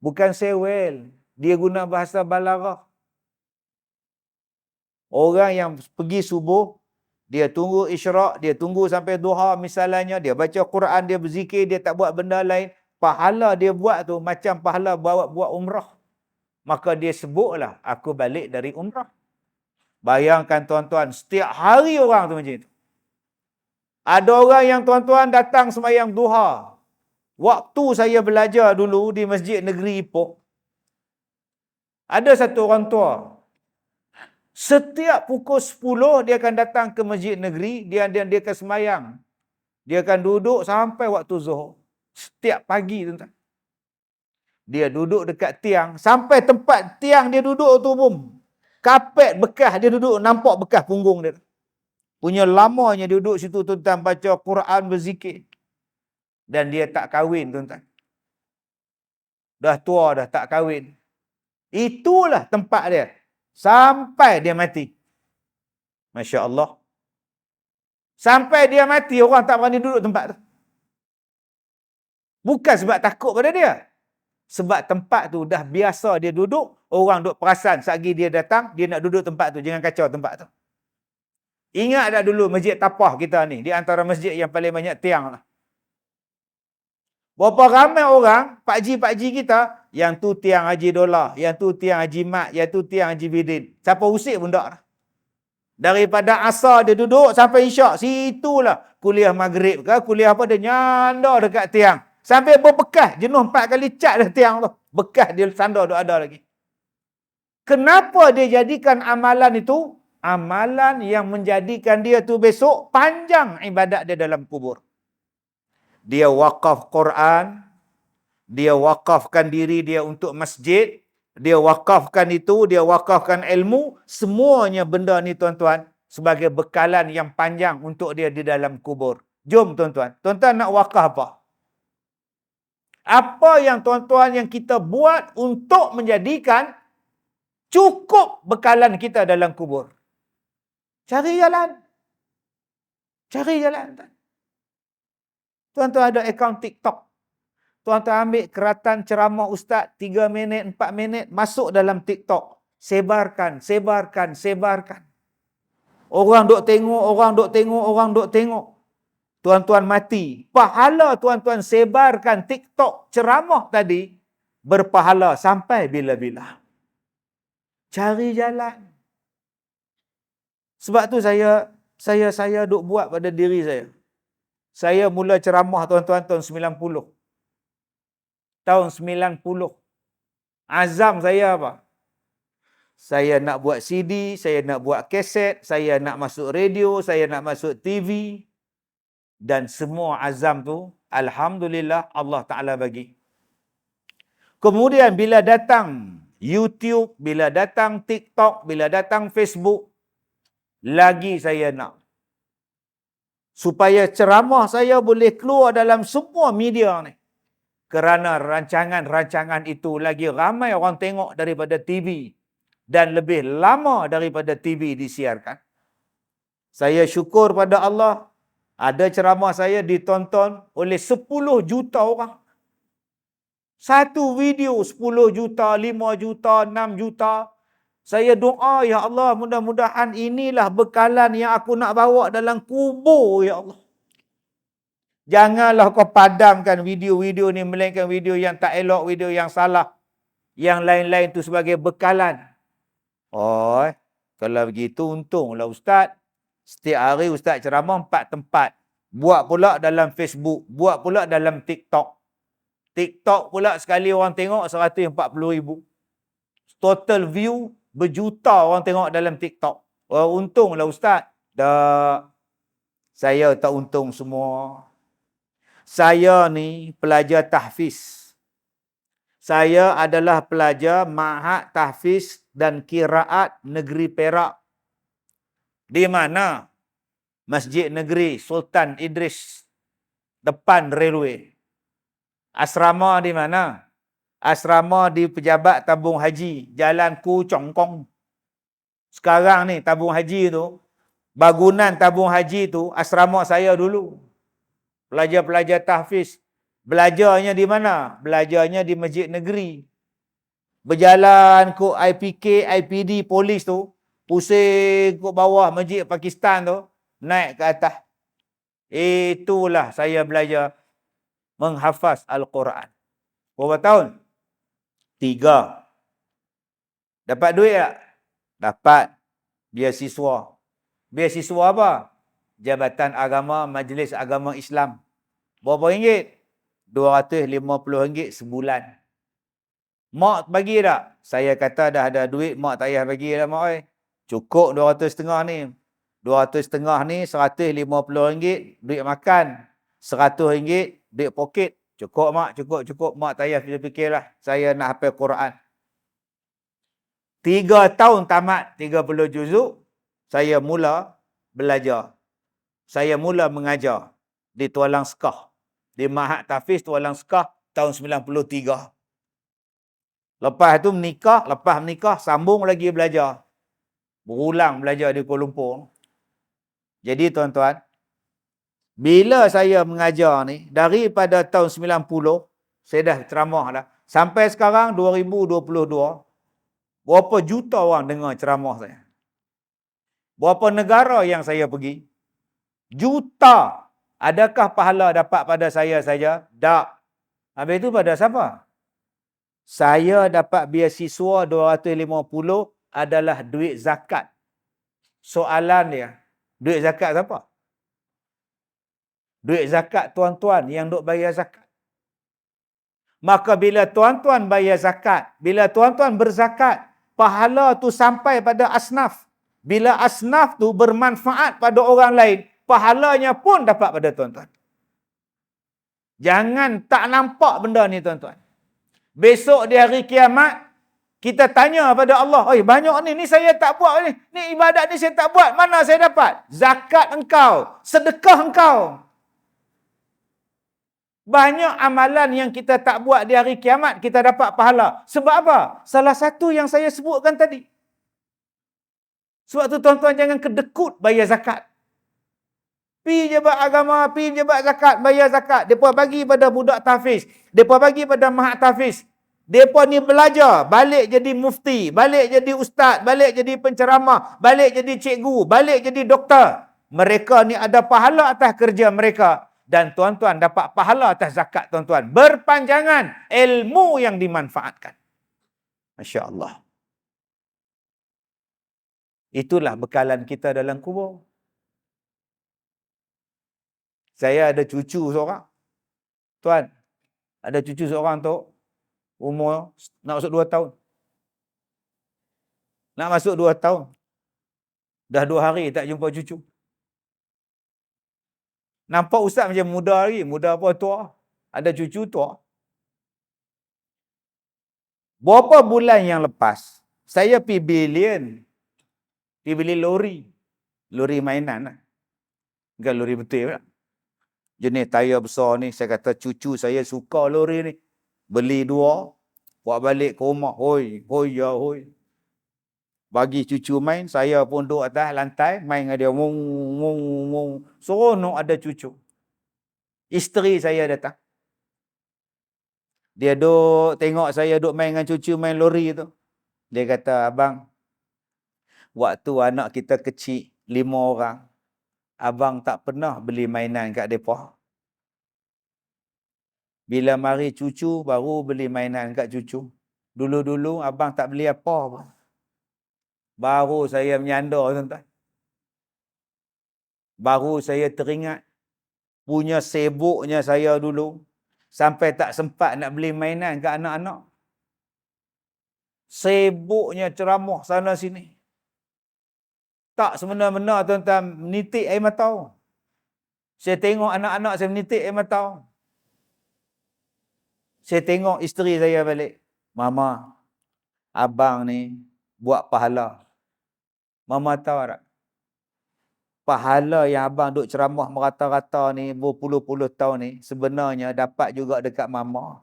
Bukan sewel. Dia guna bahasa balarah. Orang yang pergi subuh, dia tunggu isyraq, dia tunggu sampai duha misalnya, dia baca Quran, dia berzikir, dia tak buat benda lain. Pahala dia buat tu macam pahala buat umrah. Maka dia sebutlah, aku balik dari umrah. Bayangkan tuan-tuan, setiap hari orang tu macam itu. Ada orang yang tuan-tuan datang sembahyang duha. Waktu saya belajar dulu di Masjid Negeri Ipoh, ada satu orang tua. Setiap pukul 10 dia akan datang ke Masjid Negeri, dia akan sembahyang. Dia akan duduk sampai waktu zuhur. Setiap pagi tuan-tuan. Dia duduk dekat tiang, sampai tempat tiang dia duduk tu bum. Kapet bekas dia duduk, nampak bekas punggung dia. Punya lamanya dia duduk situ tuan-tuan, baca Quran, berzikir. Dan dia tak kahwin tuan-tuan. Dah tua dah tak kahwin. Itulah tempat dia. Sampai dia mati. Masya Allah. Sampai dia mati, orang tak berani duduk tempat tu. Bukan sebab takut pada dia. Sebab tempat tu dah biasa dia duduk, orang duduk perasan. Sagi dia datang, dia nak duduk tempat tu. Jangan kacau tempat tu. Ingat tak dulu masjid Tapah kita ni, di antara masjid yang paling banyak tiang lah. Berapa ramai orang, pakcik-pakcik kita, yang tu tiang Haji Dolar, yang tu tiang Haji Mat, yang tu tiang Haji Bidin. Siapa usik pun tak dah. Daripada asar dia duduk sampai isyak, situlah kuliah maghrib ke, kuliah apa, dia nyandar dekat tiang. Sampai berbekas, jenuh 4 kali cat dah tiang tu. Bekas dia sandar duk ada lagi. Kenapa dia jadikan amalan itu? Amalan yang menjadikan dia tu besok panjang ibadat dia dalam kubur. Dia wakaf Quran, dia wakafkan diri dia untuk masjid, dia wakafkan itu, dia wakafkan ilmu, semuanya benda ni tuan-tuan sebagai bekalan yang panjang untuk dia di dalam kubur. Jom tuan-tuan, tuan-tuan nak wakaf apa? Apa yang tuan-tuan yang kita buat untuk menjadikan cukup bekalan kita dalam kubur? Cari jalan. Cari jalan. Tuan-tuan ada akaun TikTok. Tuan-tuan ambil keratan ceramah ustaz 3 minit, 4 minit, masuk dalam TikTok. Sebarkan, sebarkan, sebarkan. Orang duk tengok, orang duk tengok, orang duk tengok. Tuan-tuan mati. Pahala tuan-tuan sebarkan TikTok ceramah tadi, berpahala sampai bila-bila. Cari jalan. Sebab tu saya duk buat pada diri saya. Saya mula ceramah tuan-tuan tahun 90. Tahun 90. Azam saya apa? Saya nak buat CD, saya nak buat kaset, saya nak masuk radio, saya nak masuk TV. Dan semua azam tu, alhamdulillah Allah Ta'ala bagi. Kemudian bila datang YouTube, bila datang TikTok, bila datang Facebook, lagi saya nak. Supaya ceramah saya boleh keluar dalam semua media ni. Kerana rancangan-rancangan itu lagi ramai orang tengok daripada TV. Dan lebih lama daripada TV disiarkan. Saya syukur pada Allah, ada ceramah saya ditonton oleh 10 juta orang. Satu video 10 juta, 5 juta, 6 juta. Saya doa, ya Allah, mudah-mudahan inilah bekalan yang aku nak bawa dalam kubur, ya Allah. Janganlah kau padamkan video-video ni, melainkan video yang tak elok, video yang salah. Yang lain-lain tu sebagai bekalan. Oh, kalau begitu untunglah ustaz. Setiap hari ustaz ceramah 4 tempat. Buat pula dalam Facebook, buat pula dalam TikTok. TikTok pula sekali orang tengok 140,000. Total view berjuta orang tengok dalam TikTok. Oh, untunglah ustaz. Tak. Saya tak untung semua. Saya ni pelajar tahfiz. Saya adalah pelajar Ma'had Tahfiz dan Qiraat Negeri Perak. Di mana? Masjid Negeri Sultan Idris. Depan railway. Asrama di mana? Asrama di Pejabat Tabung Haji. Jalan Ku Chongkong. Sekarang ni tabung haji tu, bangunan tabung haji tu, asrama saya dulu. Pelajar-pelajar tahfiz. Belajarnya di mana? Belajarnya di Masjid Negeri. Berjalan ke IPK, IPD, polis tu, pusing ke bawah Masjid Pakistan tu, naik ke atas. Itulah saya belajar menghafaz Al-Quran. Berapa tahun? 3. Dapat duit tak? Dapat. Beasiswa. Beasiswa apa? Jabatan Agama Majlis Agama Islam. Berapa ringgit? RM250 sebulan. Mak bagi tak? Saya kata dah ada duit, mak tak payah bagi dah mak. Cukup 250 ni. 250 ni RM150 duit makan. RM100 duit poket. Cukup mak, cukup. Mak tak payah fikir lah. Saya nak hafal Quran. 3 tahun tamat 30 juzuk, saya mula belajar. Saya mula mengajar di Tualang Sekah. Di Ma'had Tahfiz Tualang Sekah tahun 93. Lepas menikah, sambung lagi belajar. Berulang belajar di Kuala Lumpur. Jadi tuan-tuan, bila saya mengajar ni, daripada tahun 90, saya dah ceramah dah. Sampai sekarang 2022, berapa juta orang dengar ceramah saya. Berapa negara yang saya pergi? Juta. Adakah pahala dapat pada saya saja? Tak. Habis itu pada siapa? Saya dapat beasiswa 250 adalah duit zakat. Soalan dia, duit zakat siapa? Duit zakat tuan-tuan yang duk bayar zakat. Maka bila tuan-tuan bayar zakat, bila tuan-tuan berzakat, pahala tu sampai pada asnaf. Bila asnaf tu bermanfaat pada orang lain, pahalanya pun dapat pada tuan-tuan. Jangan tak nampak benda ni tuan-tuan. Besok di hari kiamat, kita tanya pada Allah, "Oi, banyak ni saya tak buat ni. Ni ibadat ni saya tak buat. Mana saya dapat?" Zakat engkau, sedekah engkau. Banyak amalan yang kita tak buat di hari kiamat, kita dapat pahala. Sebab apa? Salah satu yang saya sebutkan tadi. Sebab tu tuan-tuan jangan kedekut bayar zakat. Pi je buat agama, pi je buat zakat, bayar zakat. Depa bagi pada budak tahfiz. Depa bagi pada mahat tahfiz. Depa ni belajar, balik jadi mufti, balik jadi ustaz, balik jadi penceramah, balik jadi cikgu, balik jadi doktor. Mereka ni ada pahala atas kerja mereka. Dan tuan-tuan dapat pahala atas zakat tuan-tuan. Berpanjangan ilmu yang dimanfaatkan. Masya Allah. Itulah bekalan kita dalam kubur. Saya ada cucu seorang. Tuan, ada cucu seorang tu, umur nak masuk 2 tahun. Nak masuk 2 tahun. Dah 2 hari tak jumpa cucu. Nampak ustaz macam muda lagi. Muda apa tua. Ada cucu tua. Berapa bulan yang lepas, saya pergi Billion. Pergi beli lori. Lori mainan lah. Bukan lori betul lah. Jenis tayar besar ni. Saya kata cucu saya suka lori ni. Beli 2. Buat balik ke rumah. Hoi, hoi ya hoi. Bagi cucu main, saya pun duduk atas lantai, main dengan dia. Mung, mung, mung. Seronok ada cucu. Isteri saya datang. Dia duduk, tengok saya duduk main dengan cucu, main lori tu. Dia kata, "Abang, waktu anak kita kecil, 5 orang, abang tak pernah beli mainan kat mereka. Bila mari cucu, baru beli mainan kat cucu. Dulu-dulu, abang tak beli apa pun." Baru saya menyandar, tuan-tuan. Baru saya teringat punya sibuknya saya dulu. Sampai tak sempat nak beli mainan ke anak-anak. Sibuknya ceramah sana sini. Tak semena-mena tuan-tuan menitik air mata. Saya tengok anak-anak saya menitik air mata. Saya tengok isteri saya balik. "Mama, abang ni buat pahala." Mama tahu tak? Pahala yang abang duk ceramah merata-rata ni berpuluh-puluh tahun ni sebenarnya dapat juga dekat mama.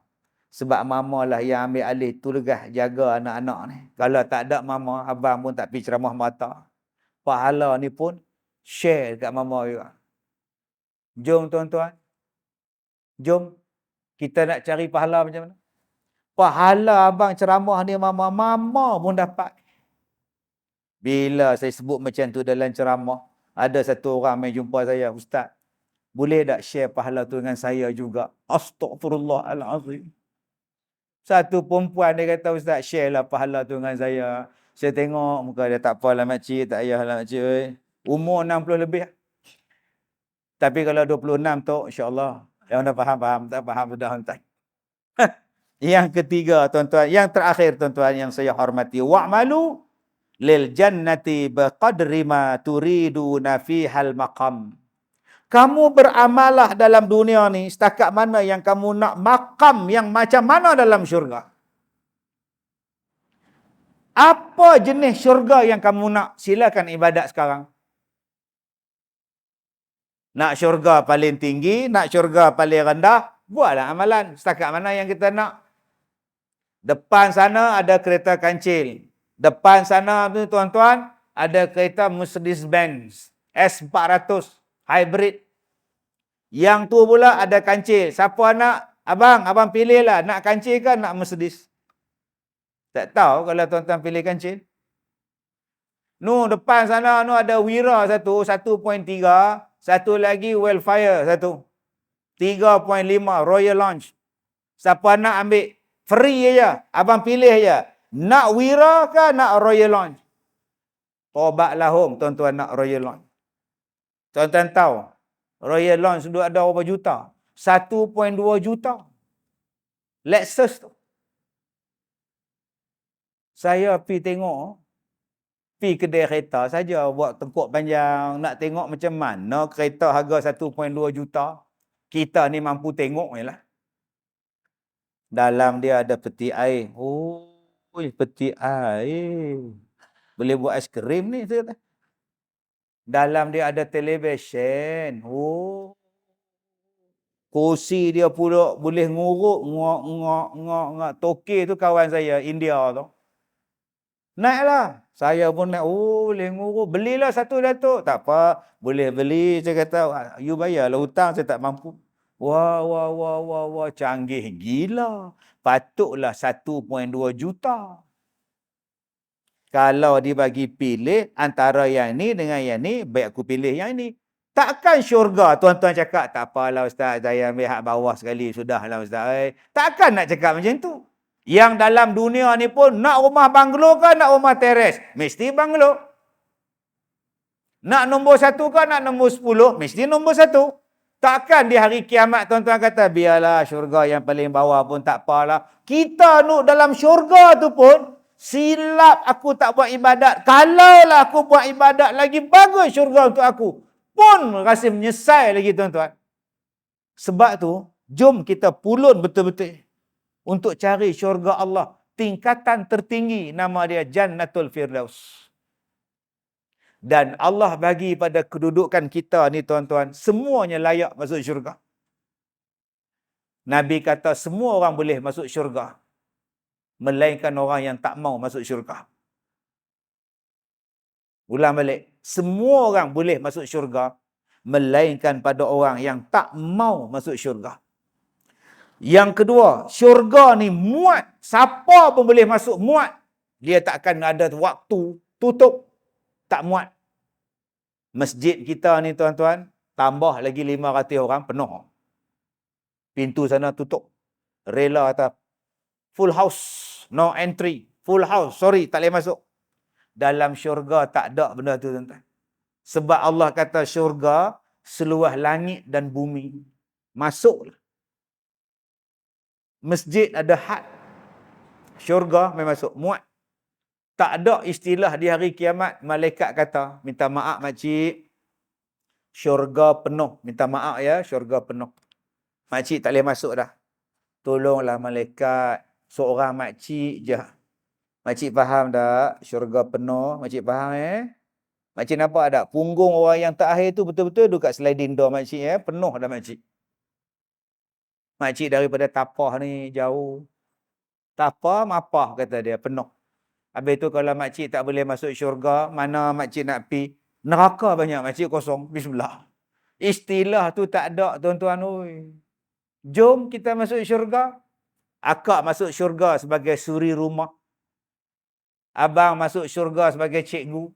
Sebab mama lah yang ambil alih tugas jaga anak-anak ni. Kalau tak ada mama, abang pun tak pergi ceramah merata. Pahala ni pun share dekat mama juga. Jom tuan-tuan. Jom kita nak cari pahala macam mana? Pahala abang ceramah ni mama pun dapat. Bila saya sebut macam tu dalam ceramah, ada satu orang main jumpa saya, "Ustaz, boleh tak share pahala tu dengan saya juga?" Astaghfirullahalazim. Satu perempuan dia kata, "Ustaz, share lah pahala tu dengan saya." Saya tengok muka dia, "Tak apalah makcik, tak payahlah makcik. Umur 60 lebih." Tapi kalau 26 tu, insya-Allah, yang dah faham, tak faham sudah hantar. Yang ketiga tuan-tuan, yang terakhir tuan-tuan yang saya hormati, wa'malu lil jannati biqadri ma turiduna fihal maqam. Kamu beramalah dalam dunia ni setakat mana yang kamu nak makam yang macam mana dalam syurga. Apa jenis syurga yang kamu nak? Silakan ibadat sekarang. Nak syurga paling tinggi, nak syurga paling rendah, buatlah amalan setakat mana yang kita nak. Depan sana ada kereta kancil. Depan sana tu tuan-tuan, ada kereta Mercedes-Benz S400 hybrid. Yang tu pula ada kancil. Siapa nak? Abang pilihlah. Nak kancil ke nak Mercedes? Tak tahu kalau tuan-tuan pilih kancil. Depan sana ada Wira 1.3, satu lagi Wildfire 3.5 Royal Launch. Siapa nak ambil free aja, abang pilih aja. Nak Wira ke nak Royal Lounge? Tobatlah home, tuan-tuan nak Royal Lounge. Tuan-tuan tahu, Royal Lounge dulu ada berapa juta? 1.2 juta. Lexus tu. Saya pergi tengok, pergi kedai kereta saja, buat tengkuk panjang, nak tengok macam mana kereta harga 1.2 juta. Kita ni mampu tengok je lah. Dalam dia ada peti air. Oh, peti air. Boleh buat aiskrim ni, saya kata. Dalam dia ada televisyen. Oh. Kursi dia pula boleh nguruk, ngok. Tokey tu kawan saya, India tu. Naiklah. Saya pun naik. Oh, boleh nguruk. Belilah satu, Datuk. Tak apa. Boleh beli. Saya kata, you bayarlah hutang. Saya tak mampu. Wah. Canggih gila. Patutlah 1.2 juta. Kalau dibagi pilih antara yang ni dengan yang ni, baik aku pilih yang ni. Takkan syurga tuan-tuan cakap, tak apalah Ustaz, saya ambil hak bawah sekali, sudahlah Ustaz. Takkan nak cakap macam tu. Yang dalam dunia ni pun, nak rumah banglo ke nak rumah teres? Mesti banglo. Nak nombor 1 ke nak nombor 10? Mesti nombor 1. Takkan di hari kiamat tuan-tuan kata, biarlah syurga yang paling bawah pun tak apalah. Kita nu dalam syurga tu pun, silap aku tak buat ibadat. Kalaulah aku buat ibadat lagi bagus syurga untuk aku. Pun rasa menyesal lagi tuan-tuan. Sebab tu, jom kita pulun betul-betul untuk cari syurga Allah. Tingkatan tertinggi nama dia Jannatul Firdaus. Dan Allah bagi pada kedudukan kita ni tuan-tuan, semuanya layak masuk syurga. Nabi kata semua orang boleh masuk syurga. Melainkan orang yang tak mau masuk syurga. Ulang balik. Semua orang boleh masuk syurga. Melainkan pada orang yang tak mau masuk syurga. Yang kedua, syurga ni muat. Siapa pun boleh masuk, muat. Dia takkan ada waktu tutup. Tak muat. Masjid kita ni tuan-tuan, tambah lagi 500 orang, penuh. Pintu sana tutup. Rela kata, full house, no entry. Full house, sorry, tak boleh masuk. Dalam syurga tak ada benda tu tuan-tuan. Sebab Allah kata syurga seluas langit dan bumi. Masuklah. Masjid ada had. Syurga memang masuk, muat. Tak ada istilah di hari kiamat, malaikat kata, minta maaf makcik, syurga penuh. Minta maaf ya, syurga penuh. Makcik tak boleh masuk dah. Tolonglah malaikat, seorang makcik je. Makcik faham tak? Syurga penuh. Makcik faham Makcik nampak tak? Punggung orang yang terakhir tu betul-betul dekat sliding door makcik Penuh dah makcik. Makcik daripada tapah ni jauh. Tapah, mapah kata dia, penuh. Habis tu kalau makcik tak boleh masuk syurga, mana makcik nak pi? Neraka banyak, makcik kosong. Bismillah. Istilah tu tak ada tuan-tuan. Jom kita masuk syurga. Akak masuk syurga sebagai suri rumah. Abang masuk syurga sebagai cikgu.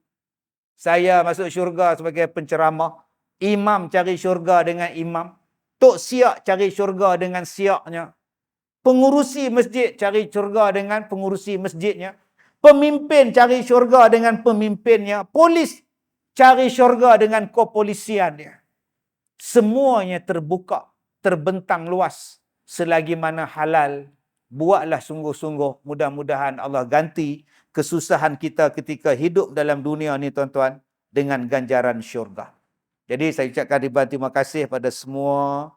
Saya masuk syurga sebagai penceramah. Imam cari syurga dengan imam. Tok siak cari syurga dengan siaknya. Pengurusi masjid cari syurga dengan pengurusi masjidnya. Pemimpin cari syurga dengan pemimpinnya. Polis cari syurga dengan kepolisiannya. Semuanya terbuka, terbentang luas. Selagi mana halal, buatlah sungguh-sungguh. Mudah-mudahan Allah ganti kesusahan kita ketika hidup dalam dunia ni tuan-tuan dengan ganjaran syurga. Jadi saya ucapkan ribuan terima kasih pada semua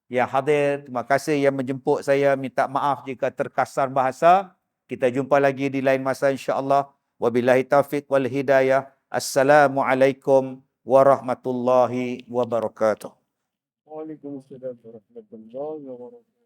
yang hadir. Terima kasih yang menjemput saya. Minta maaf jika terkasar bahasa. Kita jumpa lagi di lain masa insya-Allah. Wabillahi taufiq wal hidayah. Assalamualaikum warahmatullahi wabarakatuh. Waalaikumsalam warahmatullahi wabarakatuh.